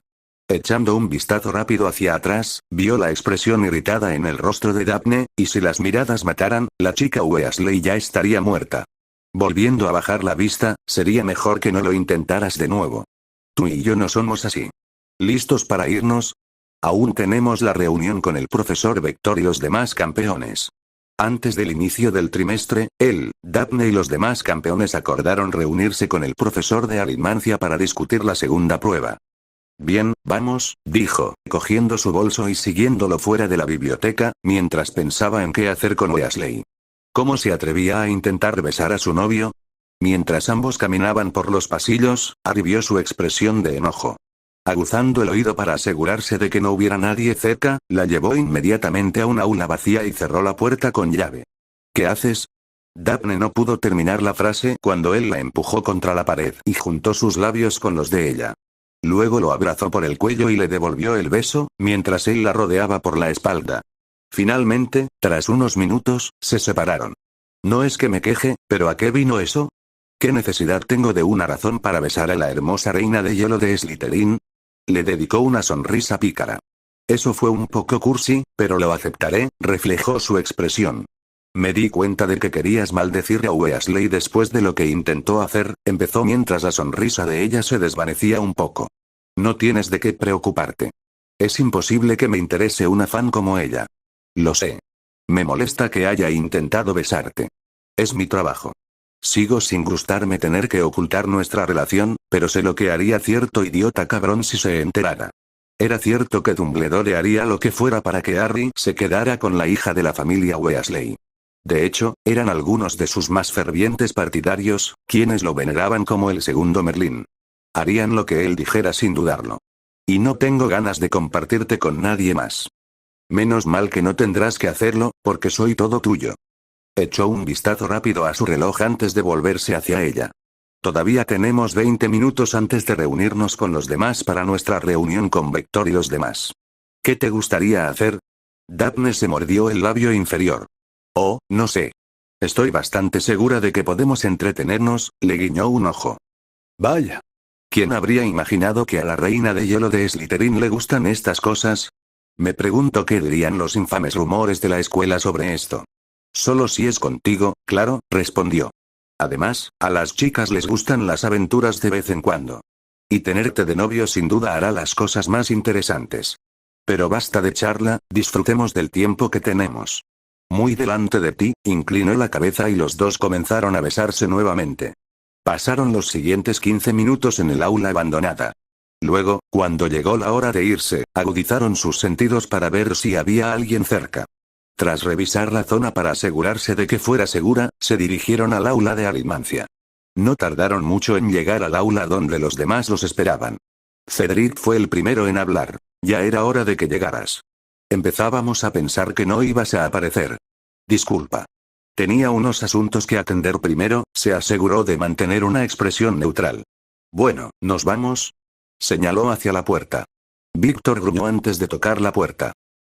Echando un vistazo rápido hacia atrás, vio la expresión irritada en el rostro de Daphne, y si las miradas mataran, la chica Weasley ya estaría muerta. Volviendo a bajar la vista, sería mejor que no lo intentaras de nuevo. Tú y yo no somos así. ¿Listos para irnos? Aún tenemos la reunión con el profesor Vector y los demás campeones. Antes del inicio del trimestre, él, Daphne y los demás campeones acordaron reunirse con el profesor de aritmancia para discutir la segunda prueba. Bien, vamos, dijo, cogiendo su bolso y siguiéndolo fuera de la biblioteca, mientras pensaba en qué hacer con Weasley. ¿Cómo se atrevía a intentar besar a su novio? Mientras ambos caminaban por los pasillos, Harry vio su expresión de enojo. Aguzando el oído para asegurarse de que no hubiera nadie cerca, la llevó inmediatamente a una aula vacía y cerró la puerta con llave. ¿Qué haces? Daphne no pudo terminar la frase cuando él la empujó contra la pared y juntó sus labios con los de ella. Luego lo abrazó por el cuello y le devolvió el beso, mientras él la rodeaba por la espalda. Finalmente, tras unos minutos, se separaron. No es que me queje, pero ¿a qué vino eso? ¿Qué necesidad tengo de una razón para besar a la hermosa reina de hielo de Slytherin? Le dedicó una sonrisa pícara. Eso fue un poco cursi, pero lo aceptaré, reflejó su expresión. Me di cuenta de que querías maldecir a Weasley después de lo que intentó hacer, empezó mientras la sonrisa de ella se desvanecía un poco. No tienes de qué preocuparte. Es imposible que me interese una fan como ella. Lo sé. Me molesta que haya intentado besarte. Es mi trabajo. Sigo sin gustarme tener que ocultar nuestra relación, pero sé lo que haría cierto idiota cabrón si se enterara. Era cierto que Dumbledore haría lo que fuera para que Harry se quedara con la hija de la familia Weasley. De hecho, eran algunos de sus más fervientes partidarios, quienes lo veneraban como el segundo Merlín. Harían lo que él dijera sin dudarlo. Y no tengo ganas de compartirte con nadie más. Menos mal que no tendrás que hacerlo, porque soy todo tuyo. Echó un vistazo rápido a su reloj antes de volverse hacia ella. Todavía tenemos 20 minutos antes de reunirnos con los demás para nuestra reunión con Vector y los demás. ¿Qué te gustaría hacer? Daphne se mordió el labio inferior. Oh, no sé. Estoy bastante segura de que podemos entretenernos, le guiñó un ojo. Vaya. ¿Quién habría imaginado que a la reina de hielo de Slytherin le gustan estas cosas? Me pregunto qué dirían los infames rumores de la escuela sobre esto. Solo si es contigo, claro, respondió. Además, a las chicas les gustan las aventuras de vez en cuando. Y tenerte de novio sin duda hará las cosas más interesantes. Pero basta de charla, disfrutemos del tiempo que tenemos. Muy delante de ti, inclinó la cabeza y los dos comenzaron a besarse nuevamente. Pasaron los siguientes 15 minutos en el aula abandonada. Luego, cuando llegó la hora de irse, agudizaron sus sentidos para ver si había alguien cerca. Tras revisar la zona para asegurarse de que fuera segura, se dirigieron al aula de aritmancia. No tardaron mucho en llegar al aula donde los demás los esperaban. Cedric fue el primero en hablar. Ya era hora de que llegaras. Empezábamos a pensar que no ibas a aparecer. Disculpa. Tenía unos asuntos que atender primero, se aseguró de mantener una expresión neutral. Bueno, ¿nos vamos? Señaló hacia la puerta. Víctor gruñó antes de tocar la puerta.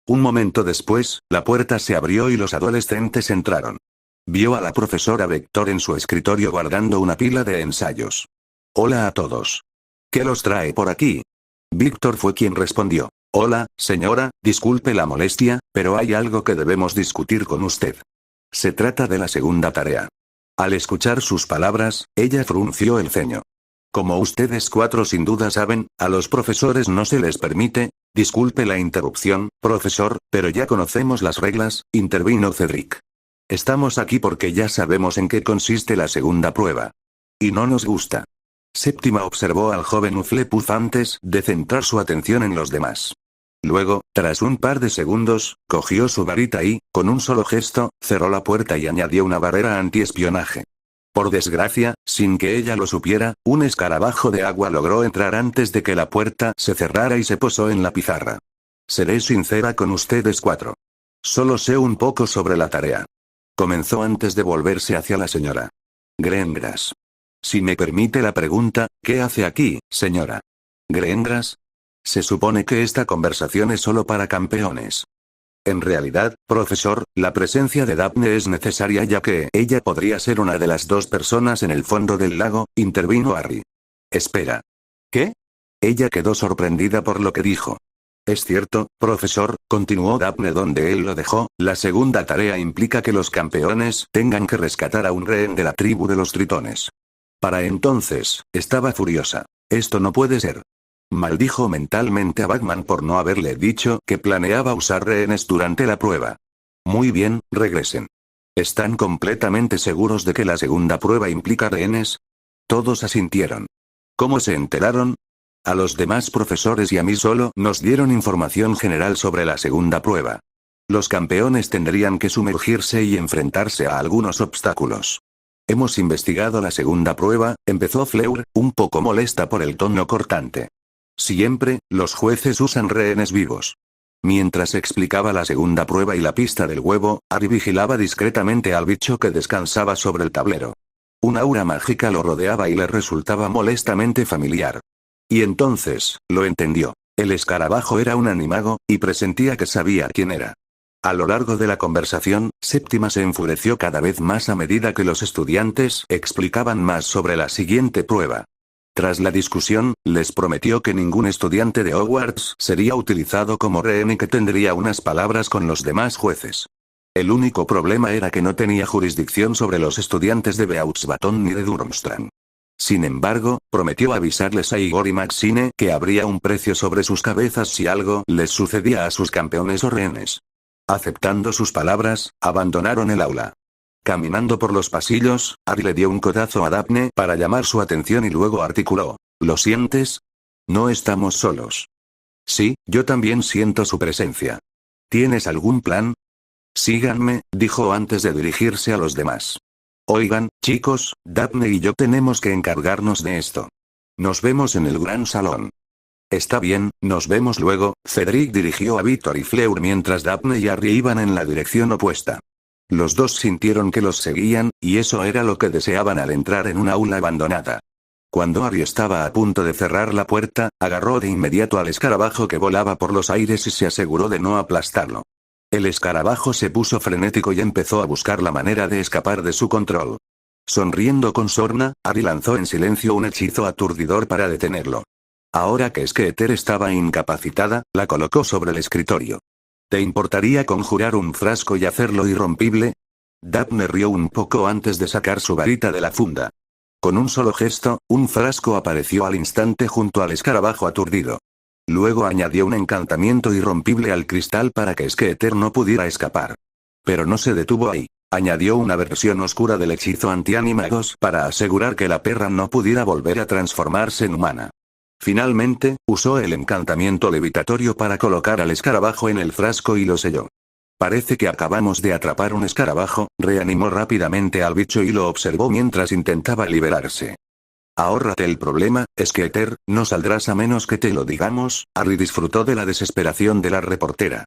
Un momento después, la puerta se abrió y los adolescentes entraron. Vio a la profesora Vector en su escritorio guardando una pila de ensayos. Hola a todos. ¿Qué los trae por aquí? Víctor fue quien respondió. Hola, señora, disculpe la molestia, pero hay algo que debemos discutir con usted. Se trata de la segunda tarea. Al escuchar sus palabras, ella frunció el ceño. Como ustedes cuatro sin duda saben, a los profesores no se les permite. Disculpe la interrupción, profesor, pero ya conocemos las reglas, intervino Cedric. Estamos aquí porque ya sabemos en qué consiste la segunda prueba. Y no nos gusta. Séptima observó al joven Uflepuz antes de centrar su atención en los demás. Luego, tras un par de segundos, cogió su varita y, con un solo gesto, cerró la puerta y añadió una barrera antiespionaje. Por desgracia, sin que ella lo supiera, un escarabajo de agua logró entrar antes de que la puerta se cerrara y se posó en la pizarra. Seré sincera con ustedes cuatro. Solo sé un poco sobre la tarea. Comenzó antes de volverse hacia la señora Grengras. Si me permite la pregunta, ¿qué hace aquí, señora Grengras? Se supone que esta conversación es solo para campeones. En realidad, profesor, la presencia de Daphne es necesaria ya que ella podría ser una de las dos personas en el fondo del lago, intervino Harry. Espera. ¿Qué? Ella quedó sorprendida por lo que dijo. Es cierto, profesor, continuó Daphne donde él lo dejó, la segunda tarea implica que los campeones tengan que rescatar a un rehén de la tribu de los tritones. Para entonces, estaba furiosa. Esto no puede ser. Maldijo mentalmente a Batman por no haberle dicho que planeaba usar rehenes durante la prueba. Muy bien, regresen. ¿Están completamente seguros de que la segunda prueba implica rehenes? Todos asintieron. ¿Cómo se enteraron? A los demás profesores y a mí solo nos dieron información general sobre la segunda prueba. Los campeones tendrían que sumergirse y enfrentarse a algunos obstáculos. Hemos investigado la segunda prueba, empezó Fleur, un poco molesta por el tono cortante. Siempre, los jueces usan rehenes vivos. Mientras explicaba la segunda prueba y la pista del huevo, Harry vigilaba discretamente al bicho que descansaba sobre el tablero. Un aura mágica lo rodeaba y le resultaba molestamente familiar. Y entonces, lo entendió. El escarabajo era un animago, y presentía que sabía quién era. A lo largo de la conversación, Séptima se enfureció cada vez más a medida que los estudiantes explicaban más sobre la siguiente prueba. Tras la discusión, les prometió que ningún estudiante de Hogwarts sería utilizado como rehén y que tendría unas palabras con los demás jueces. El único problema era que no tenía jurisdicción sobre los estudiantes de Beauxbaton ni de Durmstrang. Sin embargo, prometió avisarles a Igor y Maxine que habría un precio sobre sus cabezas si algo les sucedía a sus campeones o rehenes. Aceptando sus palabras, abandonaron el aula. Caminando por los pasillos, Harry le dio un codazo a Daphne para llamar su atención y luego articuló. ¿Lo sientes? No estamos solos. Sí, yo también siento su presencia. ¿Tienes algún plan? Síganme, dijo antes de dirigirse a los demás. Oigan, chicos, Daphne y yo tenemos que encargarnos de esto. Nos vemos en el gran salón. Está bien, nos vemos luego. Cedric dirigió a Víctor y Fleur mientras Daphne y Harry iban en la dirección opuesta. Los dos sintieron que los seguían, y eso era lo que deseaban al entrar en una aula abandonada. Cuando Harry estaba a punto de cerrar la puerta, agarró de inmediato al escarabajo que volaba por los aires y se aseguró de no aplastarlo. El escarabajo se puso frenético y empezó a buscar la manera de escapar de su control. Sonriendo con sorna, Harry lanzó en silencio un hechizo aturdidor para detenerlo. Ahora que Skeeter estaba incapacitada, la colocó sobre el escritorio. ¿Te importaría conjurar un frasco y hacerlo irrompible? Daphne rió un poco antes de sacar su varita de la funda. Con un solo gesto, un frasco apareció al instante junto al escarabajo aturdido. Luego añadió un encantamiento irrompible al cristal para que Skeeter no pudiera escapar. Pero no se detuvo ahí. Añadió una versión oscura del hechizo antiánimas para asegurar que la perra no pudiera volver a transformarse en humana. Finalmente, usó el encantamiento levitatorio para colocar al escarabajo en el frasco y lo selló. Parece que acabamos de atrapar un escarabajo, reanimó rápidamente al bicho y lo observó mientras intentaba liberarse. Ahórrate el problema, Skeeter, no saldrás a menos que te lo digamos. Harry disfrutó de la desesperación de la reportera.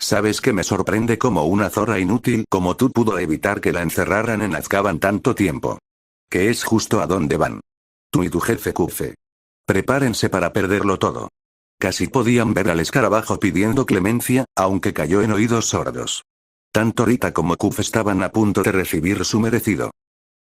¿Sabes que me sorprende cómo una zorra inútil como tú pudo evitar que la encerraran en Azkaban tanto tiempo? Que es justo a donde van. Tú y tu jefe Cufe. Prepárense para perderlo todo. Casi podían ver al escarabajo pidiendo clemencia, aunque cayó en oídos sordos. Tanto Rita como Cuff estaban a punto de recibir su merecido.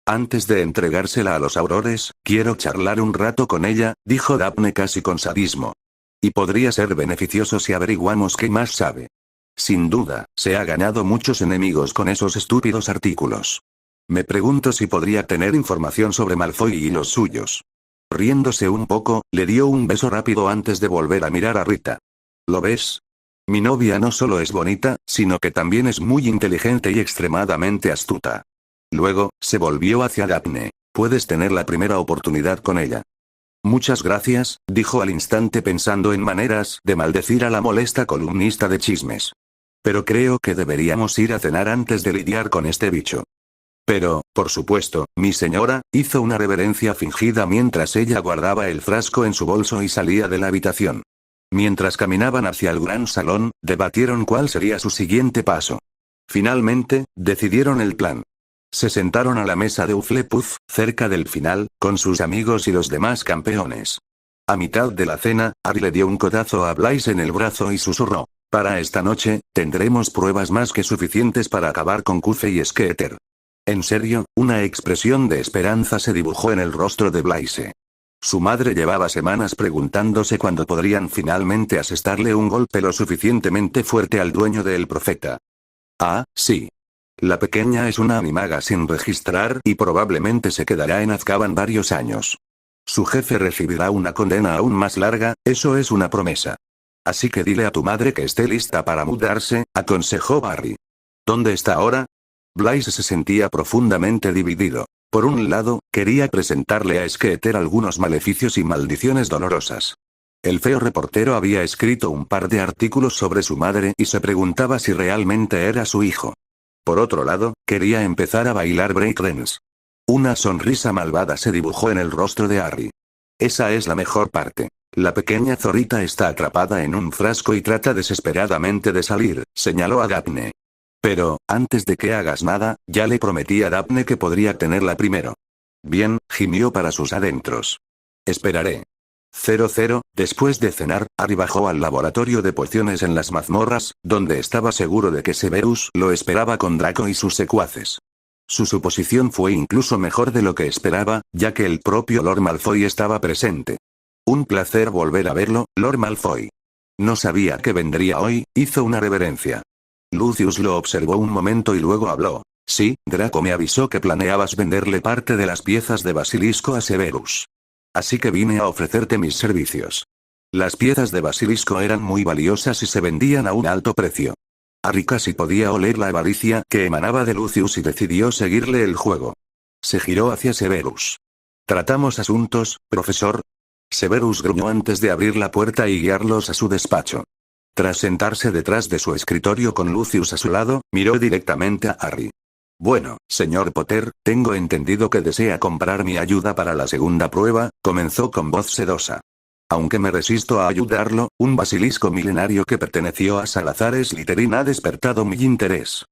Antes de entregársela a los aurores, quiero charlar un rato con ella, dijo Daphne casi con sadismo. Y podría ser beneficioso si averiguamos qué más sabe. Sin duda, se ha ganado muchos enemigos con esos estúpidos artículos. Me pregunto si podría tener información sobre Malfoy y los suyos. Riéndose un poco, le dio un beso rápido antes de volver a mirar a Rita. ¿Lo ves? Mi novia no solo es bonita, sino que también es muy inteligente y extremadamente astuta. Luego, se volvió hacia Daphne. Puedes tener la primera oportunidad con ella. Muchas gracias, dijo al instante pensando en maneras de maldecir a la molesta columnista de chismes. Pero creo que deberíamos ir a cenar antes de lidiar con este bicho. Pero, por supuesto, mi señora, hizo una reverencia fingida mientras ella guardaba el frasco en su bolso y salía de la habitación. Mientras caminaban hacia el gran salón, debatieron cuál sería su siguiente paso. Finalmente, decidieron el plan. Se sentaron a la mesa de Hufflepuff, cerca del final, con sus amigos y los demás campeones. A mitad de la cena, Harry le dio un codazo a Blaise en el brazo y susurró. Para esta noche, tendremos pruebas más que suficientes para acabar con Cufe y Skeeter. En serio, una expresión de esperanza se dibujó en el rostro de Blaise. Su madre llevaba semanas preguntándose cuándo podrían finalmente asestarle un golpe lo suficientemente fuerte al dueño del profeta. Ah, sí. La pequeña es una animaga sin registrar y probablemente se quedará en Azkaban varios años. Su jefe recibirá una condena aún más larga, eso es una promesa. Así que dile a tu madre que esté lista para mudarse, aconsejó Harry. ¿Dónde está ahora? Blaise se sentía profundamente dividido. Por un lado, quería presentarle a Skeeter algunos maleficios y maldiciones dolorosas. El feo reportero había escrito un par de artículos sobre su madre y se preguntaba si realmente era su hijo. Por otro lado, quería empezar a bailar breakdance. Una sonrisa malvada se dibujó en el rostro de Harry. Esa es la mejor parte. La pequeña zorrita está atrapada en un frasco y trata desesperadamente de salir, señaló a Daphne. Pero, antes de que hagas nada, ya le prometí a Daphne que podría tenerla primero. Bien, gimió para sus adentros. Esperaré. 00, después de cenar, Harry bajó al laboratorio de pociones en las mazmorras, donde estaba seguro de que Severus lo esperaba con Draco y sus secuaces. Su suposición fue incluso mejor de lo que esperaba, ya que el propio Lord Malfoy estaba presente. Un placer volver a verlo, Lord Malfoy. No sabía que vendría hoy, hizo una reverencia. Lucius lo observó un momento y luego habló. Sí, Draco me avisó que planeabas venderle parte de las piezas de basilisco a Severus. Así que vine a ofrecerte mis servicios. Las piezas de basilisco eran muy valiosas y se vendían a un alto precio. Harry casi podía oler la avaricia que emanaba de Lucius y decidió seguirle el juego. Se giró hacia Severus. ¿Tratamos asuntos, profesor? Severus gruñó antes de abrir la puerta y guiarlos a su despacho. Tras sentarse detrás de su escritorio con Lucius a su lado, miró directamente a Harry. Bueno, señor Potter, tengo entendido que desea comprar mi ayuda para la segunda prueba, comenzó con voz sedosa. Aunque me resisto a ayudarlo, un basilisco milenario que perteneció a Salazar Slytherin ha despertado mi interés.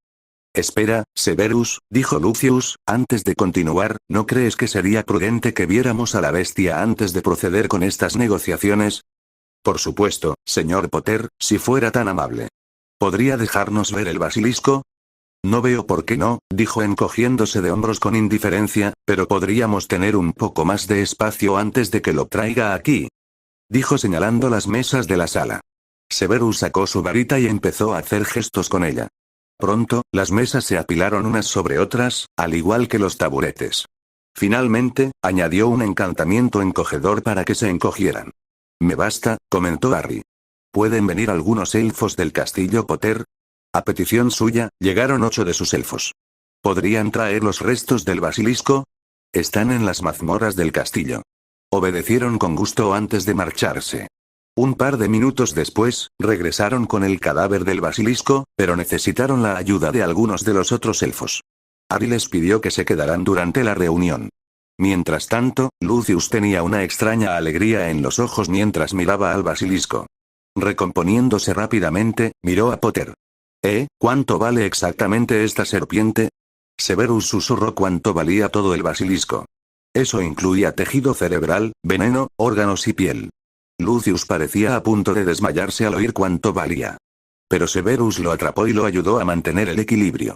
Espera, Severus, dijo Lucius, antes de continuar, ¿no crees que sería prudente que viéramos a la bestia antes de proceder con estas negociaciones? Por supuesto, señor Potter, si fuera tan amable. ¿Podría dejarnos ver el basilisco? No veo por qué no, dijo encogiéndose de hombros con indiferencia, pero podríamos tener un poco más de espacio antes de que lo traiga aquí. Dijo señalando las mesas de la sala. Severus sacó su varita y empezó a hacer gestos con ella. Pronto, las mesas se apilaron unas sobre otras, al igual que los taburetes. Finalmente, añadió un encantamiento encogedor para que se encogieran. Me basta, comentó Harry. ¿Pueden venir algunos elfos del castillo Potter? A petición suya, llegaron 8 de sus elfos. ¿Podrían traer los restos del basilisco? Están en las mazmorras del castillo. Obedecieron con gusto antes de marcharse. Un par de minutos después, regresaron con el cadáver del basilisco, pero necesitaron la ayuda de algunos de los otros elfos. Harry les pidió que se quedaran durante la reunión. Mientras tanto, Lucius tenía una extraña alegría en los ojos mientras miraba al basilisco. Recomponiéndose rápidamente, miró a Potter. ¿Cuánto vale exactamente esta serpiente? Severus susurró cuánto valía todo el basilisco. Eso incluía tejido cerebral, veneno, órganos y piel. Lucius parecía a punto de desmayarse al oír cuánto valía. Pero Severus lo atrapó y lo ayudó a mantener el equilibrio.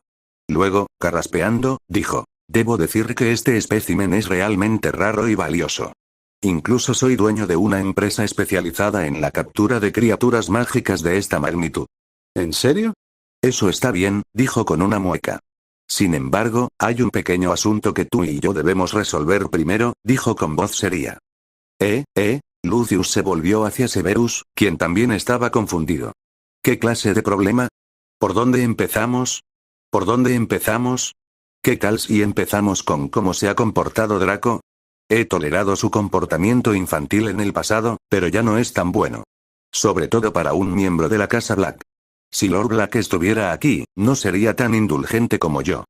Luego, carraspeando, dijo: debo decir que este espécimen es realmente raro y valioso. Incluso soy dueño de una empresa especializada en la captura de criaturas mágicas de esta magnitud. ¿En serio? Eso está bien, dijo con una mueca. Sin embargo, hay un pequeño asunto que tú y yo debemos resolver primero, dijo con voz seria. Lucius se volvió hacia Severus, quien también estaba confundido. ¿Qué clase de problema? ¿Por dónde empezamos? ¿Por dónde empezamos? ¿Qué tal si empezamos con cómo se ha comportado Draco? He tolerado su comportamiento infantil en el pasado, pero ya no es tan bueno. Sobre todo para un miembro de la Casa Black. Si Lord Black estuviera aquí, no sería tan indulgente como yo.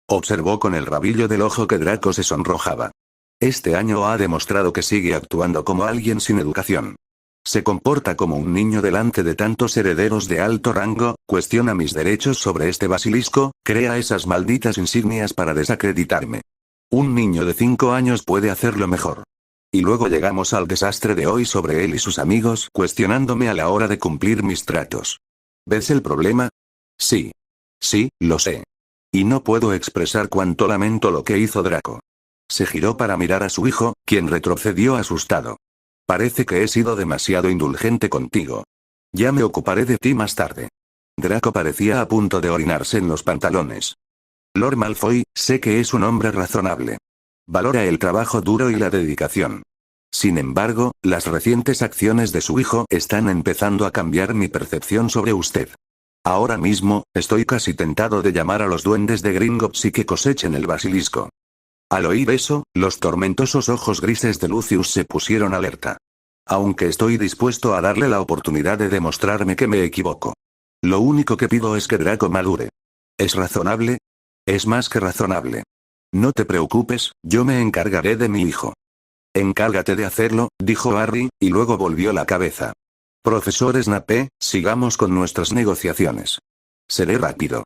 Observó con el rabillo del ojo que Draco se sonrojaba. Este año ha demostrado que sigue actuando como alguien sin educación. Se comporta como un niño delante de tantos herederos de alto rango, cuestiona mis derechos sobre este basilisco, crea esas malditas insignias para desacreditarme. Un niño de 5 años puede hacerlo mejor. Y luego llegamos al desastre de hoy sobre él y sus amigos, cuestionándome a la hora de cumplir mis tratos. ¿Ves el problema? Sí. Sí, lo sé. Y no puedo expresar cuánto lamento lo que hizo Draco. Se giró para mirar a su hijo, quien retrocedió asustado. Parece que he sido demasiado indulgente contigo. Ya me ocuparé de ti más tarde. Draco parecía a punto de orinarse en los pantalones. Lord Malfoy, sé que es un hombre razonable. Valora el trabajo duro y la dedicación. Sin embargo, las recientes acciones de su hijo están empezando a cambiar mi percepción sobre usted. Ahora mismo, estoy casi tentado de llamar a los duendes de Gringotts y que cosechen el basilisco. Al oír eso, los tormentosos ojos grises de Lucius se pusieron alerta. Aunque estoy dispuesto a darle la oportunidad de demostrarme que me equivoco. Lo único que pido es que Draco madure. ¿Es razonable? Es más que razonable. No te preocupes, yo me encargaré de mi hijo. Encárgate de hacerlo, dijo Harry, y luego volvió la cabeza. Profesor Snape, sigamos con nuestras negociaciones. Seré rápido.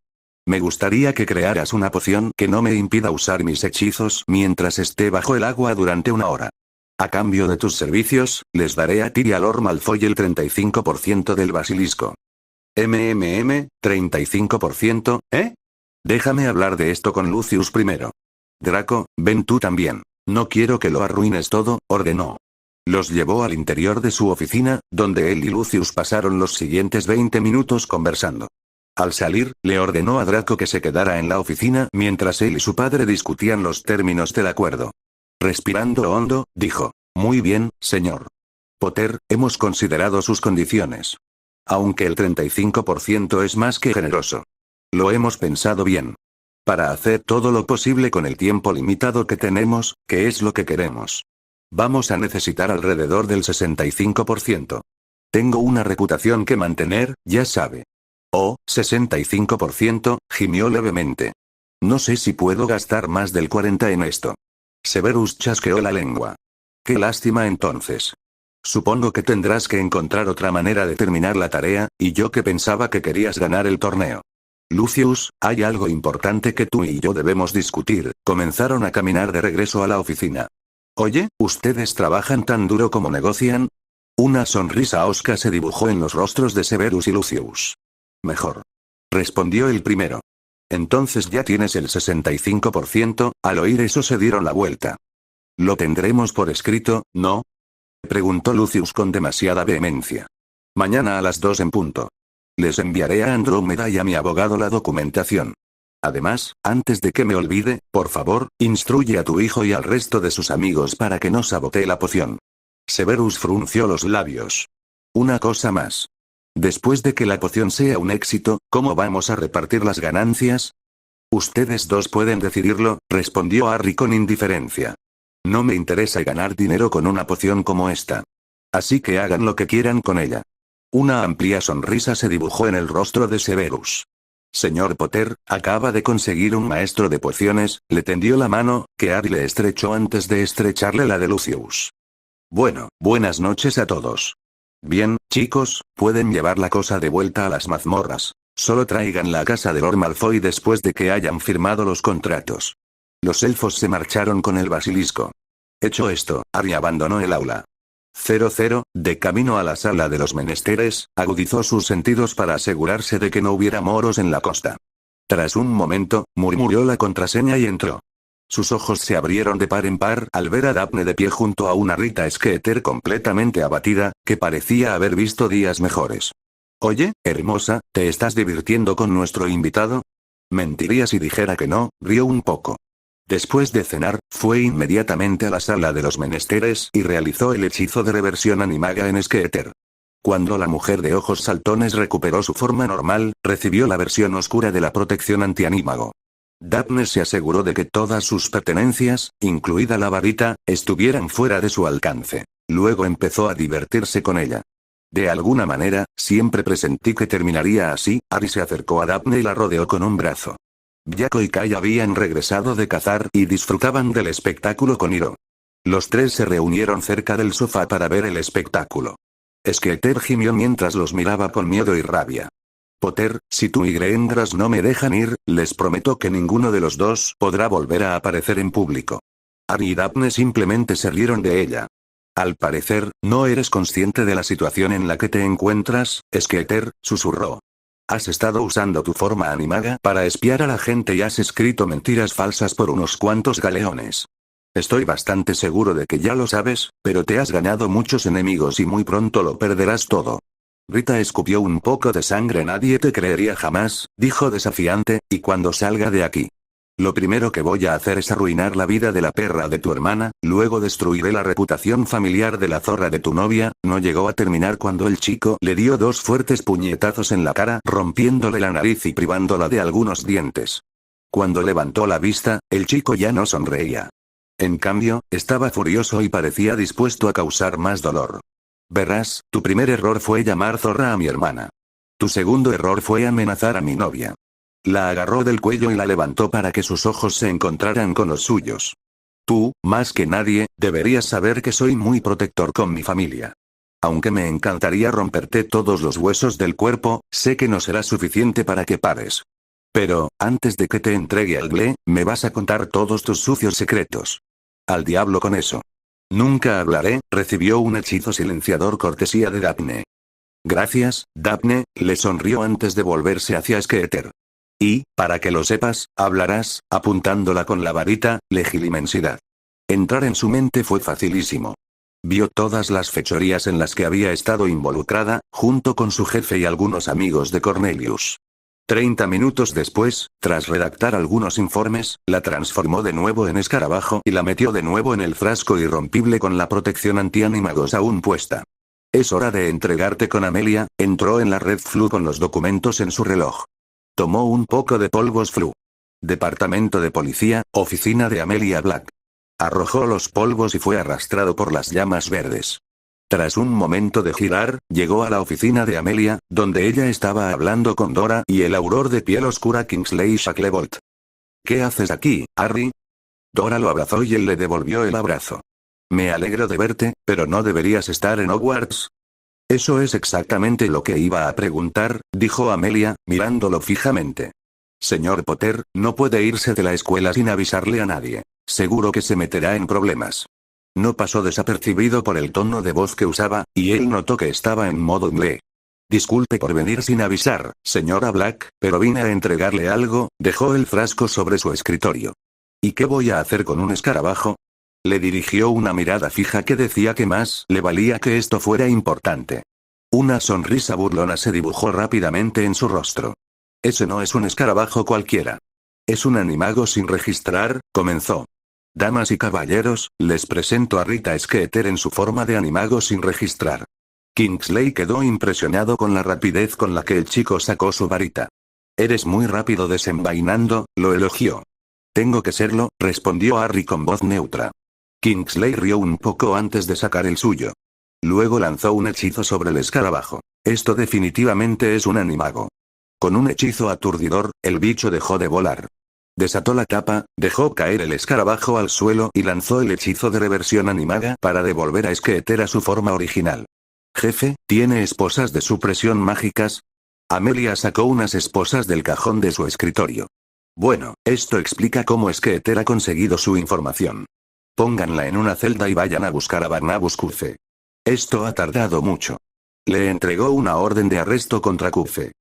Me gustaría que crearas una poción que no me impida usar mis hechizos mientras esté bajo el agua durante 1 hora. A cambio de tus servicios, les daré a ti y a Lord Malfoy el 35% del basilisco. 35%, ¿eh? Déjame hablar de esto con Lucius primero. Draco, ven tú también. No quiero que lo arruines todo, ordenó. Los llevó al interior de su oficina, donde él y Lucius pasaron los siguientes 20 minutos conversando. Al salir, le ordenó a Draco que se quedara en la oficina mientras él y su padre discutían los términos del acuerdo. Respirando hondo, dijo: muy bien, señor Potter, hemos considerado sus condiciones. Aunque el 35% es más que generoso. Lo hemos pensado bien. Para hacer todo lo posible con el tiempo limitado que tenemos, que es lo que queremos. Vamos a necesitar alrededor del 65%. Tengo una reputación que mantener, ya sabe. 65%, gimió levemente. No sé si puedo gastar más del 40% en esto. Severus chasqueó la lengua. Qué lástima entonces. Supongo que tendrás que encontrar otra manera de terminar la tarea, y yo que pensaba que querías ganar el torneo. Lucius, hay algo importante que tú y yo debemos discutir. Comenzaron a caminar de regreso a la oficina. Oye, ¿ustedes trabajan tan duro como negocian? Una sonrisa hosca se dibujó en los rostros de Severus y Lucius. Mejor. Respondió el primero. Entonces ya tienes el 65%, al oír eso se dieron la vuelta. ¿Lo tendremos por escrito, no? Preguntó Lucius con demasiada vehemencia. Mañana a las 2 en punto. Les enviaré a Andrómeda y a mi abogado la documentación. Además, antes de que me olvide, por favor, instruye a tu hijo y al resto de sus amigos para que no sabotee la poción. Severus frunció los labios. Una cosa más. Después de que la poción sea un éxito, ¿cómo vamos a repartir las ganancias? Ustedes dos pueden decidirlo, respondió Harry con indiferencia. No me interesa ganar dinero con una poción como esta. Así que hagan lo que quieran con ella. Una amplia sonrisa se dibujó en el rostro de Severus. Señor Potter, acaba de conseguir un maestro de pociones, le tendió la mano, que Harry le estrechó antes de estrecharle la de Lucius. Bueno, buenas noches a todos. Bien, chicos, pueden llevar la cosa de vuelta a las mazmorras. Solo traigan la casa de Lord Malfoy después de que hayan firmado los contratos. Los elfos se marcharon con el basilisco. Hecho esto, Harry abandonó el aula. 00, de camino a la sala de los menesteres, agudizó sus sentidos para asegurarse de que no hubiera moros en la costa. Tras un momento, murmuró la contraseña y entró. Sus ojos se abrieron de par en par al ver a Daphne de pie junto a una Rita Skeeter completamente abatida, que parecía haber visto días mejores. Oye, hermosa, ¿te estás divirtiendo con nuestro invitado? Mentiría si dijera que no, rió un poco. Después de cenar, fue inmediatamente a la sala de los menesteres y realizó el hechizo de reversión animaga en Skeeter. Cuando la mujer de ojos saltones recuperó su forma normal, recibió la versión oscura de la protección antianímago. Daphne se aseguró de que todas sus pertenencias, incluida la varita, estuvieran fuera de su alcance. Luego empezó a divertirse con ella. De alguna manera, siempre presentí que terminaría así. Harry se acercó a Daphne y la rodeó con un brazo. Draco y Kai habían regresado de cazar y disfrutaban del espectáculo con Hiro. Los tres se reunieron cerca del sofá para ver el espectáculo. Skeeter gimió mientras los miraba con miedo y rabia. Potter, si tú y Grendras no me dejan ir, les prometo que ninguno de los dos podrá volver a aparecer en público. Harry y Daphne simplemente se rieron de ella. Al parecer, no eres consciente de la situación en la que te encuentras, Skeeter, susurró. Has estado usando tu forma animaga para espiar a la gente y has escrito mentiras falsas por unos cuantos galeones. Estoy bastante seguro de que ya lo sabes, pero te has ganado muchos enemigos y muy pronto lo perderás todo. Rita escupió un poco de sangre. Nadie te creería jamás, dijo desafiante, y cuando salga de aquí. Lo primero que voy a hacer es arruinar la vida de la perra de tu hermana, luego destruiré la reputación familiar de la zorra de tu novia. No llegó a terminar cuando el chico le dio dos fuertes puñetazos en la cara, rompiéndole la nariz y privándola de algunos dientes. Cuando levantó la vista, el chico ya no sonreía. En cambio, estaba furioso y parecía dispuesto a causar más dolor. Verás, tu primer error fue llamar zorra a mi hermana. Tu segundo error fue amenazar a mi novia. La agarró del cuello y la levantó para que sus ojos se encontraran con los suyos. Tú, más que nadie, deberías saber que soy muy protector con mi familia. Aunque me encantaría romperte todos los huesos del cuerpo, sé que no será suficiente para que pares. Pero, antes de que te entregue al Gle, me vas a contar todos tus sucios secretos. Al diablo con eso. Nunca hablaré, recibió un hechizo silenciador cortesía de Daphne. Gracias, Daphne, le sonrió antes de volverse hacia Skeeter. Y, para que lo sepas, hablarás, apuntándola con la varita, legilimensidad. Entrar en su mente fue facilísimo. Vio todas las fechorías en las que había estado involucrada, junto con su jefe y algunos amigos de Cornelius. 30 minutos después, tras redactar algunos informes, la transformó de nuevo en escarabajo y la metió de nuevo en el frasco irrompible con la protección antiánímagos aún puesta. Es hora de entregarte con Amelia. Entró en la red Flu con los documentos en su reloj. Tomó un poco de polvos Flu. Departamento de Policía, oficina de Amelia Black. Arrojó los polvos y fue arrastrado por las llamas verdes. Tras un momento de girar, llegó a la oficina de Amelia, donde ella estaba hablando con Dora y el auror de piel oscura Kingsley Shacklebolt. ¿Qué haces aquí, Harry? Dora lo abrazó y él le devolvió el abrazo. Me alegro de verte, pero no deberías estar en Hogwarts. Eso es exactamente lo que iba a preguntar, dijo Amelia, mirándolo fijamente. Señor Potter, no puede irse de la escuela sin avisarle a nadie. Seguro que se meterá en problemas. No pasó desapercibido por el tono de voz que usaba, y él notó que estaba en modo Gle. Disculpe por venir sin avisar, señora Black, pero vine a entregarle algo. Dejó el frasco sobre su escritorio. ¿Y qué voy a hacer con un escarabajo? Le dirigió una mirada fija que decía que más le valía que esto fuera importante. Una sonrisa burlona se dibujó rápidamente en su rostro. Ese no es un escarabajo cualquiera. Es un animago sin registrar, comenzó. Damas y caballeros, les presento a Rita Skeeter en su forma de animago sin registrar. Kingsley quedó impresionado con la rapidez con la que el chico sacó su varita. Eres muy rápido desenvainando, lo elogió. Tengo que serlo, respondió Harry con voz neutra. Kingsley rió un poco antes de sacar el suyo. Luego lanzó un hechizo sobre el escarabajo. Esto definitivamente es un animago. Con un hechizo aturdidor, el bicho dejó de volar. Desató la tapa, dejó caer el escarabajo al suelo y lanzó el hechizo de reversión animaga para devolver a Skeeter a su forma original. Jefe, ¿tiene esposas de supresión mágicas? Amelia sacó unas esposas del cajón de su escritorio. Bueno, esto explica cómo Skeeter ha conseguido su información. Pónganla en una celda y vayan a buscar a Barnabas Cufe. Esto ha tardado mucho. Le entregó una orden de arresto contra Cufe.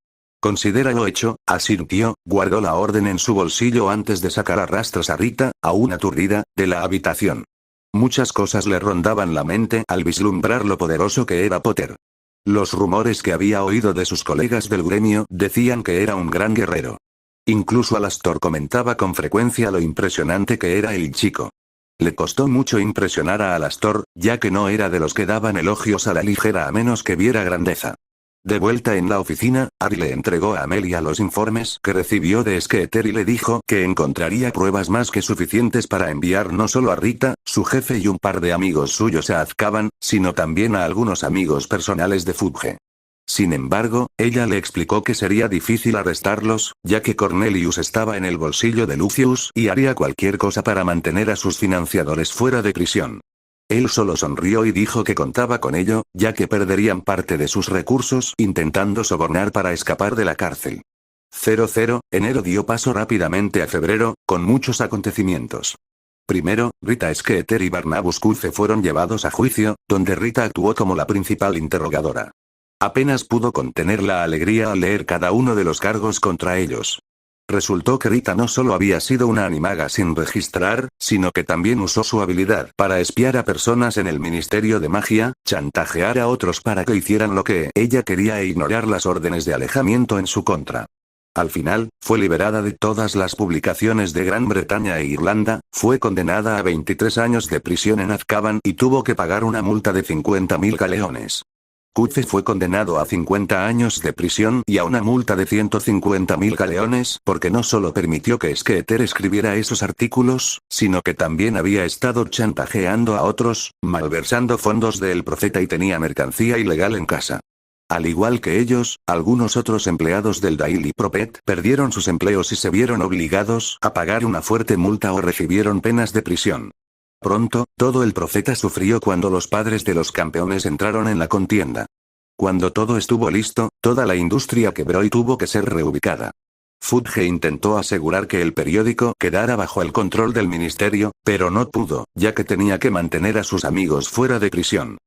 Considéralo hecho, asintió, guardó la orden en su bolsillo antes de sacar a rastras a Rita, aún aturdida, de la habitación. Muchas cosas le rondaban la mente al vislumbrar lo poderoso que era Potter. Los rumores que había oído de sus colegas del gremio decían que era un gran guerrero. Incluso Alastor comentaba con frecuencia lo impresionante que era el chico. Le costó mucho impresionar a Alastor, ya que no era de los que daban elogios a la ligera a menos que viera grandeza. De vuelta en la oficina, Harry le entregó a Amelia los informes que recibió de Skeeter y le dijo que encontraría pruebas más que suficientes para enviar no solo a Rita, su jefe y un par de amigos suyos a Azkaban, sino también a algunos amigos personales de Fudge. Sin embargo, ella le explicó que sería difícil arrestarlos, ya que Cornelius estaba en el bolsillo de Lucius y haría cualquier cosa para mantener a sus financiadores fuera de prisión. Él solo sonrió y dijo que contaba con ello, ya que perderían parte de sus recursos intentando sobornar para escapar de la cárcel. 00, enero dio paso rápidamente a febrero, con muchos acontecimientos. Primero, Rita Skeeter y Barnabas Cufe fueron llevados a juicio, donde Rita actuó como la principal interrogadora. Apenas pudo contener la alegría al leer cada uno de los cargos contra ellos. Resultó que Rita no solo había sido una animaga sin registrar, sino que también usó su habilidad para espiar a personas en el Ministerio de Magia, chantajear a otros para que hicieran lo que ella quería e ignorar las órdenes de alejamiento en su contra. Al final, fue liberada de todas las publicaciones de Gran Bretaña e Irlanda, fue condenada a 23 años de prisión en Azkaban y tuvo que pagar una multa de 50.000 galeones. Cufe fue condenado a 50 años de prisión y a una multa de 150.000 galeones porque no solo permitió que Skeeter escribiera esos artículos, sino que también había estado chantajeando a otros, malversando fondos del profeta y tenía mercancía ilegal en casa. Al igual que ellos, algunos otros empleados del Daily Prophet perdieron sus empleos y se vieron obligados a pagar una fuerte multa o recibieron penas de prisión. Pronto, todo el profeta sufrió cuando los padres de los campeones entraron en la contienda. Cuando todo estuvo listo, toda la industria quebró y tuvo que ser reubicada. Fudge intentó asegurar que el periódico quedara bajo el control del ministerio, pero no pudo, ya que tenía que mantener a sus amigos fuera de prisión.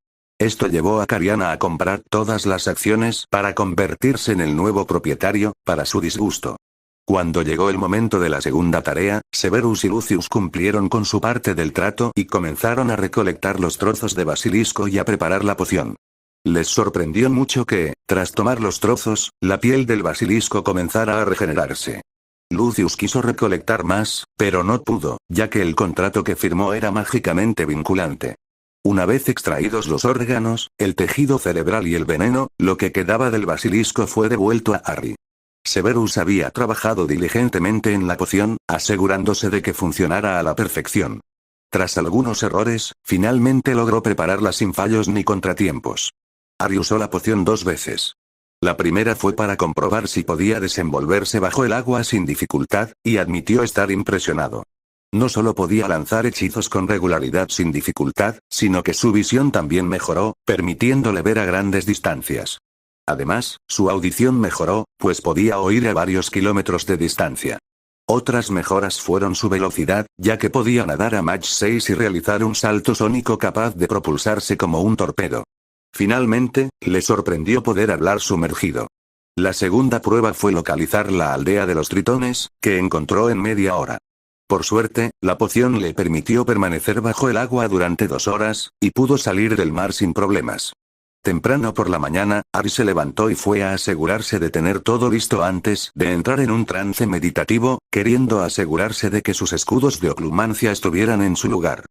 Esto llevó a Cariana a comprar todas las acciones para convertirse en el nuevo propietario, para su disgusto. Cuando llegó el momento de la segunda tarea, Severus y Lucius cumplieron con su parte del trato y comenzaron a recolectar los trozos de basilisco y a preparar la poción. Les sorprendió mucho que, tras tomar los trozos, la piel del basilisco comenzara a regenerarse. Lucius quiso recolectar más, pero no pudo, ya que el contrato que firmó era mágicamente vinculante. Una vez extraídos los órganos, el tejido cerebral y el veneno, lo que quedaba del basilisco fue devuelto a Harry. Severus había trabajado diligentemente en la poción, asegurándose de que funcionara a la perfección. Tras algunos errores, finalmente logró prepararla sin fallos ni contratiempos. Harry usó la poción 2 veces. La primera fue para comprobar si podía desenvolverse bajo el agua sin dificultad, y admitió estar impresionado. No solo podía lanzar hechizos con regularidad sin dificultad, sino que su visión también mejoró, permitiéndole ver a grandes distancias. Además, su audición mejoró, pues podía oír a varios kilómetros de distancia. Otras mejoras fueron su velocidad, ya que podía nadar a Mach 6 y realizar un salto sónico capaz de propulsarse como un torpedo. Finalmente, le sorprendió poder hablar sumergido. La segunda prueba fue localizar la aldea de los tritones, que encontró en media hora. Por suerte, la poción le permitió permanecer bajo el agua durante 2 horas, y pudo salir del mar sin problemas. Temprano por la mañana, Harry se levantó y fue a asegurarse de tener todo listo antes de entrar en un trance meditativo, queriendo asegurarse de que sus escudos de oclumancia estuvieran en su lugar.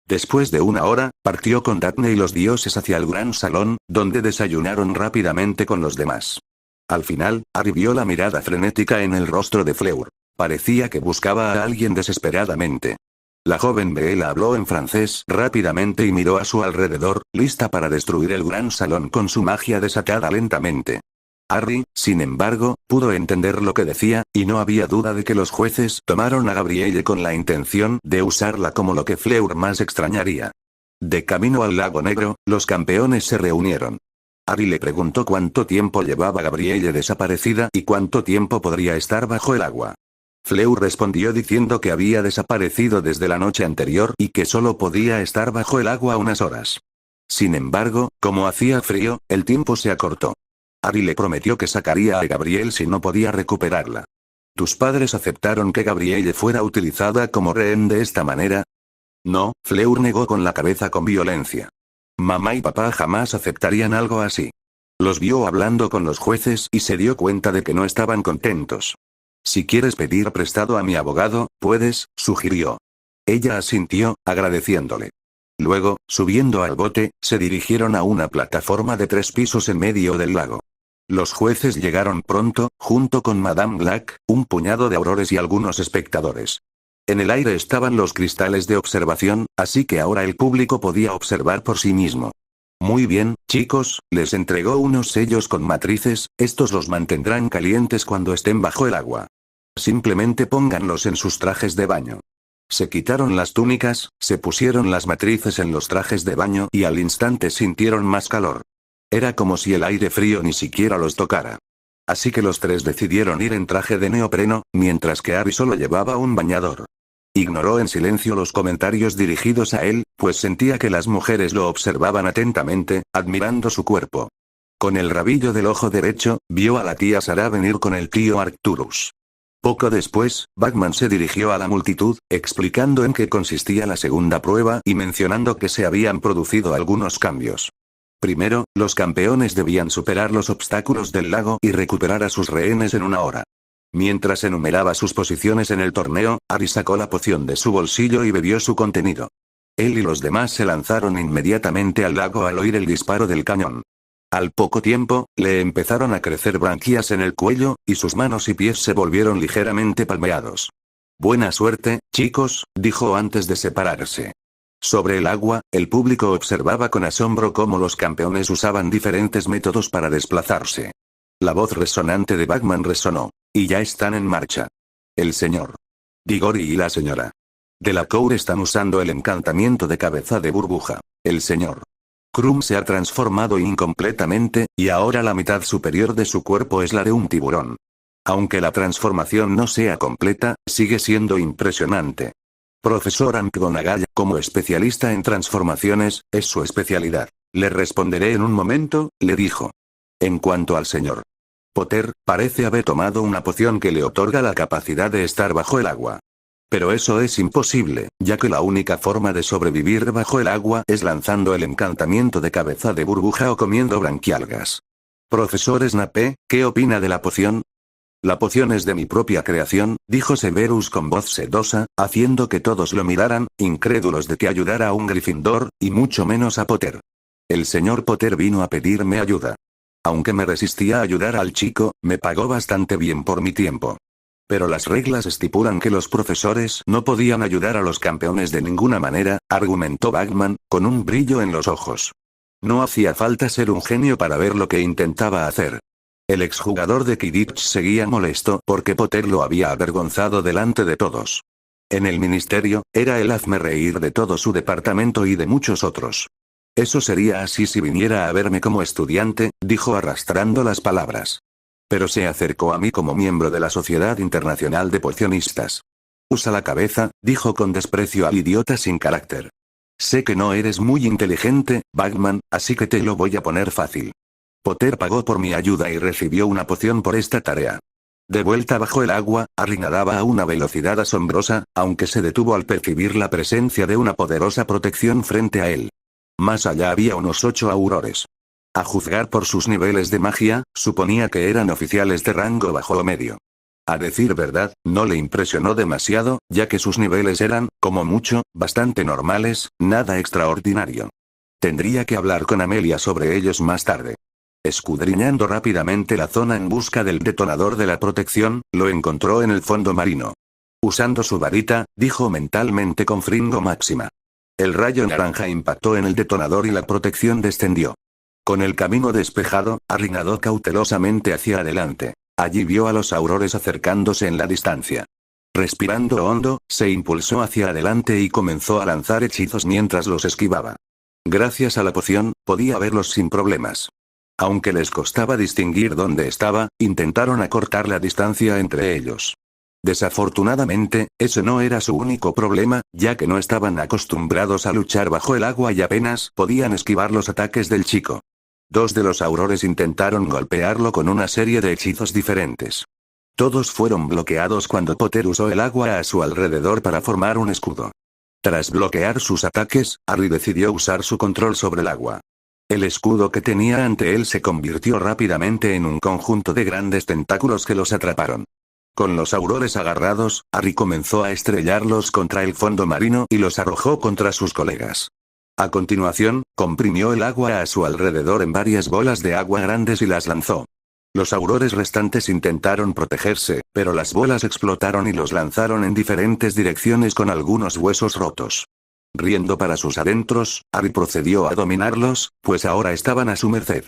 Después de una hora, partió con Daphne y los dioses hacia el gran salón, donde desayunaron rápidamente con los demás. Al final, Harry vio la mirada frenética en el rostro de Fleur. Parecía que buscaba a alguien desesperadamente. La joven Bella habló en francés rápidamente y miró a su alrededor, lista para destruir el gran salón con su magia desatada lentamente. Harry, sin embargo, pudo entender lo que decía, y no había duda de que los jueces tomaron a Gabrielle con la intención de usarla como lo que Fleur más extrañaría. De camino al lago Negro, los campeones se reunieron. Harry le preguntó cuánto tiempo llevaba Gabrielle desaparecida y cuánto tiempo podría estar bajo el agua. Fleur respondió diciendo que había desaparecido desde la noche anterior y que solo podía estar bajo el agua unas horas. Sin embargo, como hacía frío, el tiempo se acortó. Harry le prometió que sacaría a Gabrielle si no podía recuperarla. ¿Tus padres aceptaron que Gabrielle fuera utilizada como rehén de esta manera? No, Fleur negó con la cabeza con violencia. Mamá y papá jamás aceptarían algo así. Los vio hablando con los jueces y se dio cuenta de que no estaban contentos. Si quieres pedir prestado a mi abogado, puedes, sugirió. Ella asintió, agradeciéndole. Luego, subiendo al bote, se dirigieron a una plataforma de 3 pisos en medio del lago. Los jueces llegaron pronto, junto con Madame Black, un puñado de aurores y algunos espectadores. En el aire estaban los cristales de observación, así que ahora el público podía observar por sí mismo. Muy bien, chicos, les entregó unos sellos con matrices, estos los mantendrán calientes cuando estén bajo el agua. Simplemente pónganlos en sus trajes de baño. Se quitaron las túnicas, se pusieron las matrices en los trajes de baño y al instante sintieron más calor. Era como si el aire frío ni siquiera los tocara. Así que los 3 decidieron ir en traje de neopreno, mientras que Harry solo llevaba un bañador. Ignoró en silencio los comentarios dirigidos a él, pues sentía que las mujeres lo observaban atentamente, admirando su cuerpo. Con el rabillo del ojo derecho, vio a la tía Sarah venir con el tío Arcturus. Poco después, Bagman se dirigió a la multitud, explicando en qué consistía la segunda prueba y mencionando que se habían producido algunos cambios. Primero, los campeones debían superar los obstáculos del lago y recuperar a sus rehenes en 1 hora. Mientras enumeraba sus posiciones en el torneo, Harry sacó la poción de su bolsillo y bebió su contenido. Él y los demás se lanzaron inmediatamente al lago al oír el disparo del cañón. Al poco tiempo, le empezaron a crecer branquias en el cuello, y sus manos y pies se volvieron ligeramente palmeados. Buena suerte, chicos, dijo antes de separarse. Sobre el agua, el público observaba con asombro cómo los campeones usaban diferentes métodos para desplazarse. La voz resonante de Bagman resonó. Y ya están en marcha. El señor Diggory y la señora Delacour están usando el encantamiento de cabeza de burbuja. El señor Krum se ha transformado incompletamente, y ahora la mitad superior de su cuerpo es la de un tiburón. Aunque la transformación no sea completa, sigue siendo impresionante. Profesor McGonagall, como especialista en transformaciones, es su especialidad. Le responderé en un momento, le dijo. En cuanto al señor Potter, parece haber tomado una poción que le otorga la capacidad de estar bajo el agua. Pero eso es imposible, ya que la única forma de sobrevivir bajo el agua es lanzando el encantamiento de cabeza de burbuja o comiendo branquialgas. Profesor Snape, ¿qué opina de la poción? La poción es de mi propia creación, dijo Severus con voz sedosa, haciendo que todos lo miraran, incrédulos de que ayudara a un Gryffindor, y mucho menos a Potter. El señor Potter vino a pedirme ayuda. Aunque me resistía a ayudar al chico, me pagó bastante bien por mi tiempo. Pero las reglas estipulan que los profesores no podían ayudar a los campeones de ninguna manera, argumentó Bagman, con un brillo en los ojos. No hacía falta ser un genio para ver lo que intentaba hacer. El exjugador de Quidditch seguía molesto porque Potter lo había avergonzado delante de todos. En el ministerio, era el hazmerreír de todo su departamento y de muchos otros. Eso sería así si viniera a verme como estudiante, dijo arrastrando las palabras. Pero se acercó a mí como miembro de la Sociedad Internacional de Pocionistas. Usa la cabeza, dijo con desprecio al idiota sin carácter. Sé que no eres muy inteligente, Bagman, así que te lo voy a poner fácil. Potter pagó por mi ayuda y recibió una poción por esta tarea. De vuelta bajo el agua, Harry nadaba a una velocidad asombrosa, aunque se detuvo al percibir la presencia de una poderosa protección frente a él. Más allá había unos 8 aurores. A juzgar por sus niveles de magia, suponía que eran oficiales de rango bajo o medio. A decir verdad, no le impresionó demasiado, ya que sus niveles eran, como mucho, bastante normales, nada extraordinario. Tendría que hablar con Amelia sobre ellos más tarde. Escudriñando rápidamente la zona en busca del detonador de la protección, lo encontró en el fondo marino. Usando su varita, dijo mentalmente con Fringo Máxima. El rayo naranja impactó en el detonador y la protección descendió. Con el camino despejado, Harry nadó cautelosamente hacia adelante. Allí vio a los aurores acercándose en la distancia. Respirando hondo, se impulsó hacia adelante y comenzó a lanzar hechizos mientras los esquivaba. Gracias a la poción, podía verlos sin problemas. Aunque les costaba distinguir dónde estaba, intentaron acortar la distancia entre ellos. Desafortunadamente, ese no era su único problema, ya que no estaban acostumbrados a luchar bajo el agua y apenas podían esquivar los ataques del chico. Dos de los aurores intentaron golpearlo con una serie de hechizos diferentes. Todos fueron bloqueados cuando Potter usó el agua a su alrededor para formar un escudo. Tras bloquear sus ataques, Harry decidió usar su control sobre el agua. El escudo que tenía ante él se convirtió rápidamente en un conjunto de grandes tentáculos que los atraparon. Con los aurores agarrados, Harry comenzó a estrellarlos contra el fondo marino y los arrojó contra sus colegas. A continuación, comprimió el agua a su alrededor en varias bolas de agua grandes y las lanzó. Los aurores restantes intentaron protegerse, pero las bolas explotaron y los lanzaron en diferentes direcciones con algunos huesos rotos. Riendo para sus adentros, Harry procedió a dominarlos, pues ahora estaban a su merced.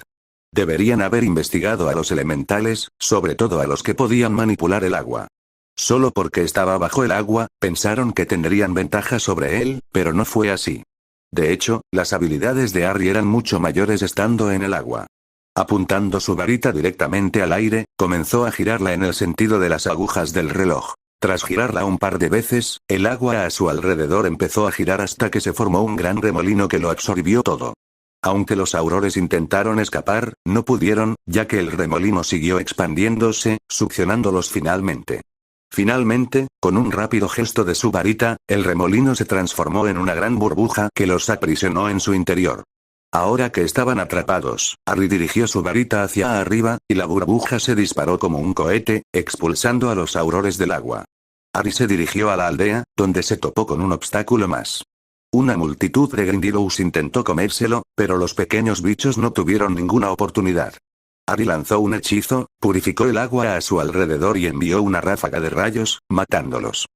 Deberían haber investigado a los elementales, sobre todo a los que podían manipular el agua. Solo porque estaba bajo el agua, pensaron que tendrían ventaja sobre él, pero no fue así. De hecho, las habilidades de Harry eran mucho mayores estando en el agua. Apuntando su varita directamente al aire, comenzó a girarla en el sentido de las agujas del reloj. Tras girarla un par de veces, el agua a su alrededor empezó a girar hasta que se formó un gran remolino que lo absorbió todo. Aunque los aurores intentaron escapar, no pudieron, ya que el remolino siguió expandiéndose, succionándolos finalmente. Finalmente, con un rápido gesto de su varita, el remolino se transformó en una gran burbuja que los aprisionó en su interior. Ahora que estaban atrapados, Harry dirigió su varita hacia arriba, y la burbuja se disparó como un cohete, expulsando a los aurores del agua. Harry se dirigió a la aldea, donde se topó con un obstáculo más. Una multitud de Grindylows intentó comérselo, pero los pequeños bichos no tuvieron ninguna oportunidad. Harry lanzó un hechizo, purificó el agua a su alrededor y envió una ráfaga de rayos, matándolos.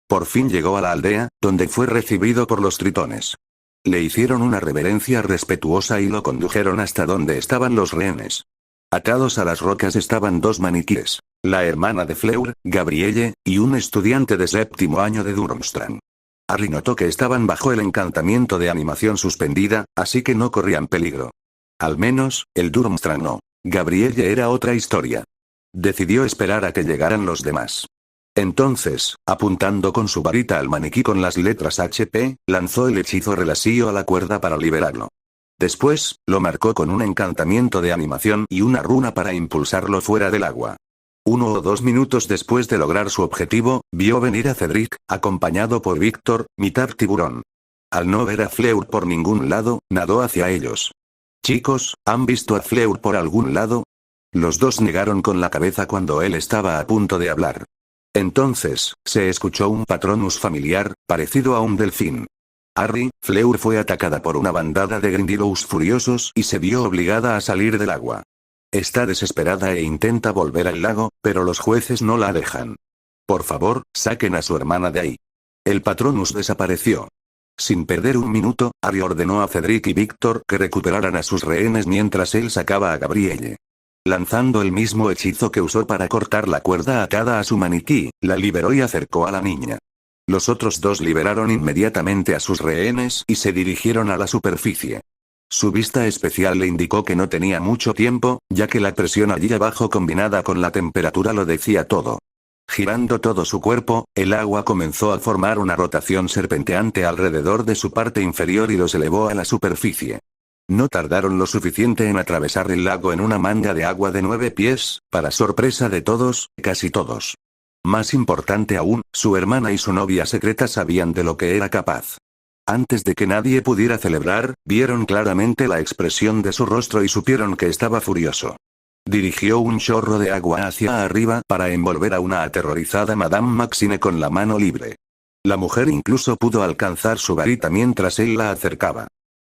Por fin llegó a la aldea, donde fue recibido por los tritones. Le hicieron una reverencia respetuosa y lo condujeron hasta donde estaban los rehenes. Atados a las rocas estaban dos maniquíes, la hermana de Fleur, Gabrielle, y un estudiante de séptimo año de Durmstrang. Harry notó que estaban bajo el encantamiento de animación suspendida, así que no corrían peligro. Al menos, el Durmstrang no. Gabrielle era otra historia. Decidió esperar a que llegaran los demás. Entonces, apuntando con su varita al maniquí con las letras HP, lanzó el hechizo relasío a la cuerda para liberarlo. Después, lo marcó con un encantamiento de animación y una runa para impulsarlo fuera del agua. 1 o 2 minutos después de lograr su objetivo, vio venir a Cedric, acompañado por Víctor, mitad tiburón. Al no ver a Fleur por ningún lado, nadó hacia ellos. Chicos, ¿han visto a Fleur por algún lado? Los dos negaron con la cabeza cuando él estaba a punto de hablar. Entonces, se escuchó un patronus familiar, parecido a un delfín. Harry, Fleur fue atacada por una bandada de Grindylows furiosos y se vio obligada a salir del agua. Está desesperada e intenta volver al lago, pero los jueces no la dejan. Por favor, saquen a su hermana de ahí. El patronus desapareció. Sin perder un minuto, Harry ordenó a Cedric y Víctor que recuperaran a sus rehenes mientras él sacaba a Gabrielle. Lanzando el mismo hechizo que usó para cortar la cuerda atada a su maniquí, la liberó y acercó a la niña. Los otros dos liberaron inmediatamente a sus rehenes y se dirigieron a la superficie. Su vista especial le indicó que no tenía mucho tiempo, ya que la presión allí abajo combinada con la temperatura lo decía todo. Girando todo su cuerpo, el agua comenzó a formar una rotación serpenteante alrededor de su parte inferior y los elevó a la superficie. No tardaron lo suficiente en atravesar el lago en una manga de agua de 9 pies, para sorpresa de todos, casi todos. Más importante aún, su hermana y su novia secreta sabían de lo que era capaz. Antes de que nadie pudiera celebrar, vieron claramente la expresión de su rostro y supieron que estaba furioso. Dirigió un chorro de agua hacia arriba para envolver a una aterrorizada Madame Maxine con la mano libre. La mujer incluso pudo alcanzar su varita mientras él la acercaba.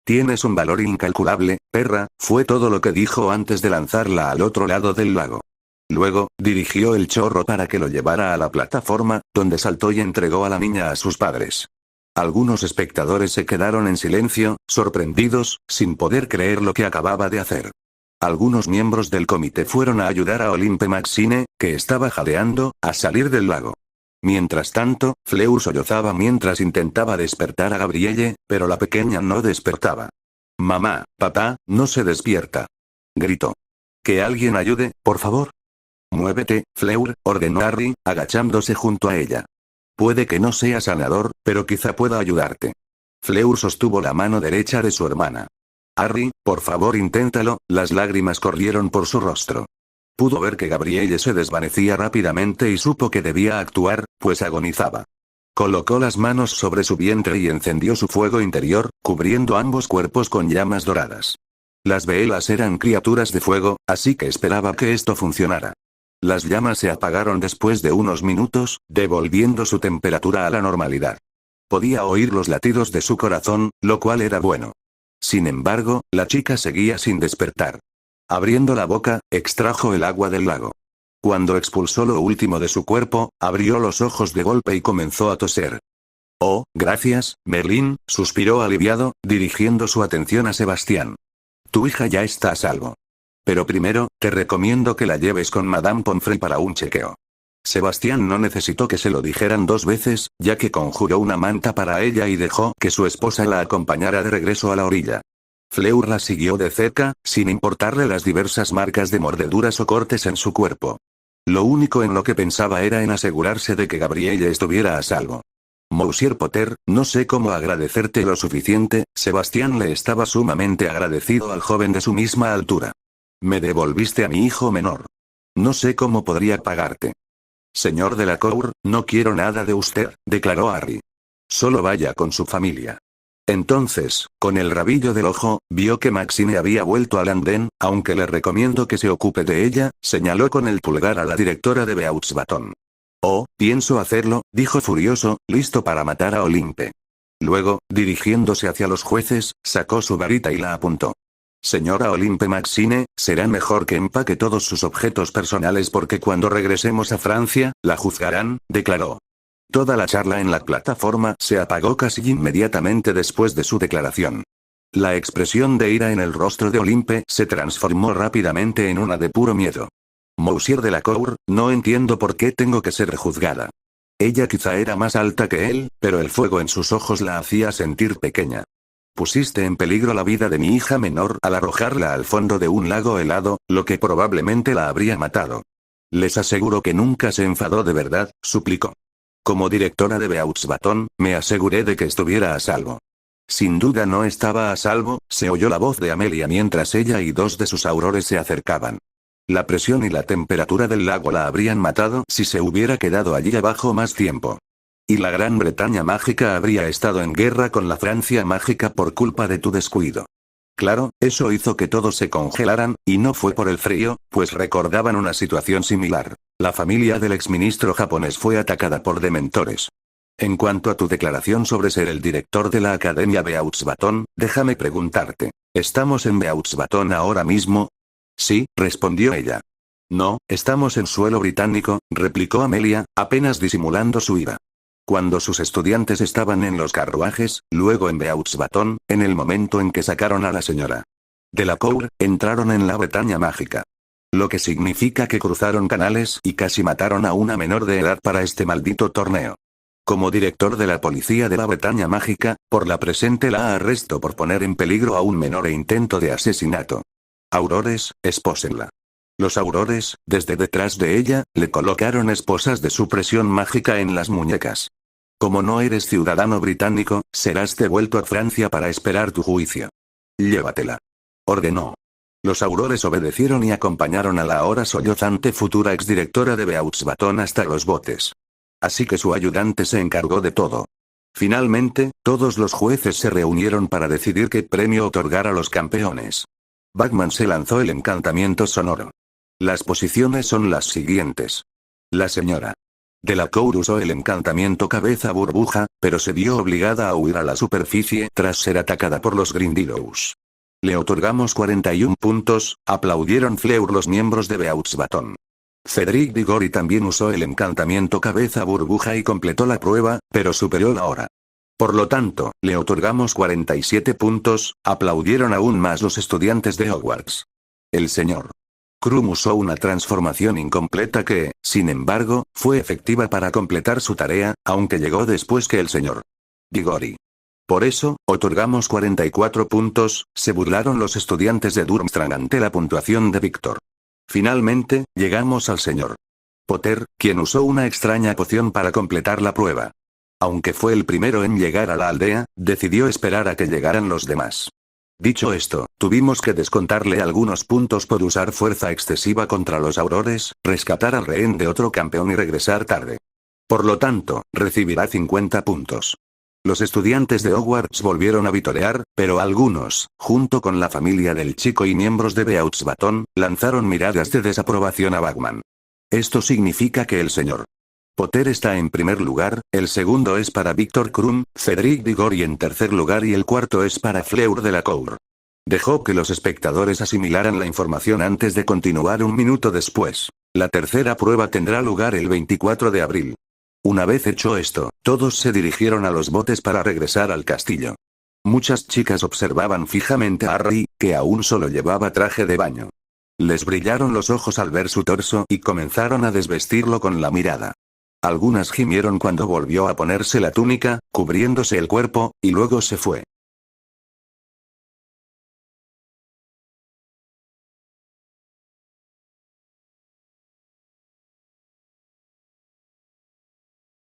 «Tienes un valor incalculable, perra», fue todo lo que dijo antes de lanzarla al otro lado del lago. Luego, dirigió el chorro para que lo llevara a la plataforma, donde saltó y entregó a la niña a sus padres. Algunos espectadores se quedaron en silencio, sorprendidos, sin poder creer lo que acababa de hacer. Algunos miembros del comité fueron a ayudar a Olympe Maxine, que estaba jadeando, a salir del lago. Mientras tanto, Fleur sollozaba mientras intentaba despertar a Gabrielle, pero la pequeña no despertaba. «Mamá, papá, no se despierta», gritó. «Que alguien ayude, por favor». «Muévete, Fleur», ordenó Harry, agachándose junto a ella. «Puede que no sea sanador, pero quizá pueda ayudarte». Fleur sostuvo la mano derecha de su hermana. «Harry, por favor inténtalo», las lágrimas corrieron por su rostro. Pudo ver que Gabrielle se desvanecía rápidamente y supo que debía actuar, pues agonizaba. Colocó las manos sobre su vientre y encendió su fuego interior, cubriendo ambos cuerpos con llamas doradas. Las velas eran criaturas de fuego, así que esperaba que esto funcionara. Las llamas se apagaron después de unos minutos, devolviendo su temperatura a la normalidad. Podía oír los latidos de su corazón, lo cual era bueno. Sin embargo, la chica seguía sin despertar. Abriendo la boca, extrajo el agua del lago. Cuando expulsó lo último de su cuerpo, abrió los ojos de golpe y comenzó a toser. «Oh, gracias, Merlín», suspiró aliviado, dirigiendo su atención a Sebastián. «Tu hija ya está a salvo. Pero primero, te recomiendo que la lleves con Madame Pomfrey para un chequeo». Sebastián no necesitó que se lo dijeran dos veces, ya que conjuró una manta para ella y dejó que su esposa la acompañara de regreso a la orilla. Fleur la siguió de cerca, sin importarle las diversas marcas de mordeduras o cortes en su cuerpo. Lo único en lo que pensaba era en asegurarse de que Gabrielle estuviera a salvo. «Monsieur Potter, no sé cómo agradecerte lo suficiente», Sebastián le estaba sumamente agradecido al joven de su misma altura. «Me devolviste a mi hijo menor. No sé cómo podría pagarte». «Señor Delacour, no quiero nada de usted», declaró Harry. «Solo vaya con su familia». Entonces, con el rabillo del ojo, vio que Maxine había vuelto al andén, aunque le recomiendo que se ocupe de ella, señaló con el pulgar a la directora de Beaux Baton. «Oh, pienso hacerlo», dijo furioso, listo para matar a Olympe. Luego, dirigiéndose hacia los jueces, sacó su varita y la apuntó. «Señora Olympe Maxine, será mejor que empaque todos sus objetos personales porque cuando regresemos a Francia, la juzgarán», declaró. Toda la charla en la plataforma se apagó casi inmediatamente después de su declaración. La expresión de ira en el rostro de Olympe se transformó rápidamente en una de puro miedo. «Monsieur Delacour, no entiendo por qué tengo que ser juzgada». Ella quizá era más alta que él, pero el fuego en sus ojos la hacía sentir pequeña. «Pusiste en peligro la vida de mi hija menor al arrojarla al fondo de un lago helado, lo que probablemente la habría matado». «Les aseguro que nunca se enfadó de verdad», suplicó. «Como directora de Beaux Baton, me aseguré de que estuviera a salvo». Sin duda no estaba a salvo, se oyó la voz de Amelia mientras ella y dos de sus aurores se acercaban. La presión y la temperatura del lago la habrían matado si se hubiera quedado allí abajo más tiempo. Y la Gran Bretaña mágica habría estado en guerra con la Francia mágica por culpa de tu descuido. Claro, eso hizo que todos se congelaran, y no fue por el frío, pues recordaban una situación similar. La familia del exministro japonés fue atacada por dementores. En cuanto a tu declaración sobre ser el director de la Academia Beaux Baton, déjame preguntarte, ¿estamos en Beaux Baton ahora mismo? Sí, respondió ella. No, estamos en suelo británico, replicó Amelia, apenas disimulando su ira. Cuando sus estudiantes estaban en los carruajes, luego en Beaux Baton, en el momento en que sacaron a la señora Delacour, entraron en la Bretaña mágica. Lo que significa que cruzaron canales y casi mataron a una menor de edad para este maldito torneo. Como director de la policía de la Bretaña mágica, por la presente la arresto por poner en peligro a un menor e intento de asesinato. Aurores, espósenla. Los aurores, desde detrás de ella, le colocaron esposas de supresión mágica en las muñecas. Como no eres ciudadano británico, serás devuelto a Francia para esperar tu juicio. Llévatela. Ordenó. Los aurores obedecieron y acompañaron a la ahora sollozante futura exdirectora de Beaux Baton hasta los botes. Así que su ayudante se encargó de todo. Finalmente, todos los jueces se reunieron para decidir qué premio otorgar a los campeones. Batman se lanzó el encantamiento sonoro. Las posiciones son las siguientes. La señora Delacour usó el encantamiento cabeza burbuja, pero se vio obligada a huir a la superficie tras ser atacada por los Grindylows. Le otorgamos 41 puntos, aplaudieron Fleur los miembros de Beauxbatón Baton. Cedric Diggory también usó el encantamiento cabeza burbuja y completó la prueba, pero superó la hora. Por lo tanto, le otorgamos 47 puntos, aplaudieron aún más los estudiantes de Hogwarts. El señor Krum usó una transformación incompleta que, sin embargo, fue efectiva para completar su tarea, aunque llegó después que el señor Diggory. Por eso, otorgamos 44 puntos, se burlaron los estudiantes de Durmstrang ante la puntuación de Víctor. Finalmente, llegamos al señor Potter, quien usó una extraña poción para completar la prueba. Aunque fue el primero en llegar a la aldea, decidió esperar a que llegaran los demás. Dicho esto, tuvimos que descontarle algunos puntos por usar fuerza excesiva contra los aurores, rescatar al rehén de otro campeón y regresar tarde. Por lo tanto, recibirá 50 puntos. Los estudiantes de Hogwarts volvieron a vitorear, pero algunos, junto con la familia del chico y miembros de Beauxbatón Baton, lanzaron miradas de desaprobación a Batman. Esto significa que el señor Potter está en primer lugar, el segundo es para Víctor Krum, Cedric Diggory en tercer lugar y el cuarto es para Fleur Delacour. Dejó que los espectadores asimilaran la información antes de continuar un minuto después. La tercera prueba tendrá lugar el 24 de abril. Una vez hecho esto, todos se dirigieron a los botes para regresar al castillo. Muchas chicas observaban fijamente a Harry, que aún solo llevaba traje de baño. Les brillaron los ojos al ver su torso y comenzaron a desvestirlo con la mirada. Algunas gimieron cuando volvió a ponerse la túnica, cubriéndose el cuerpo, y luego se fue.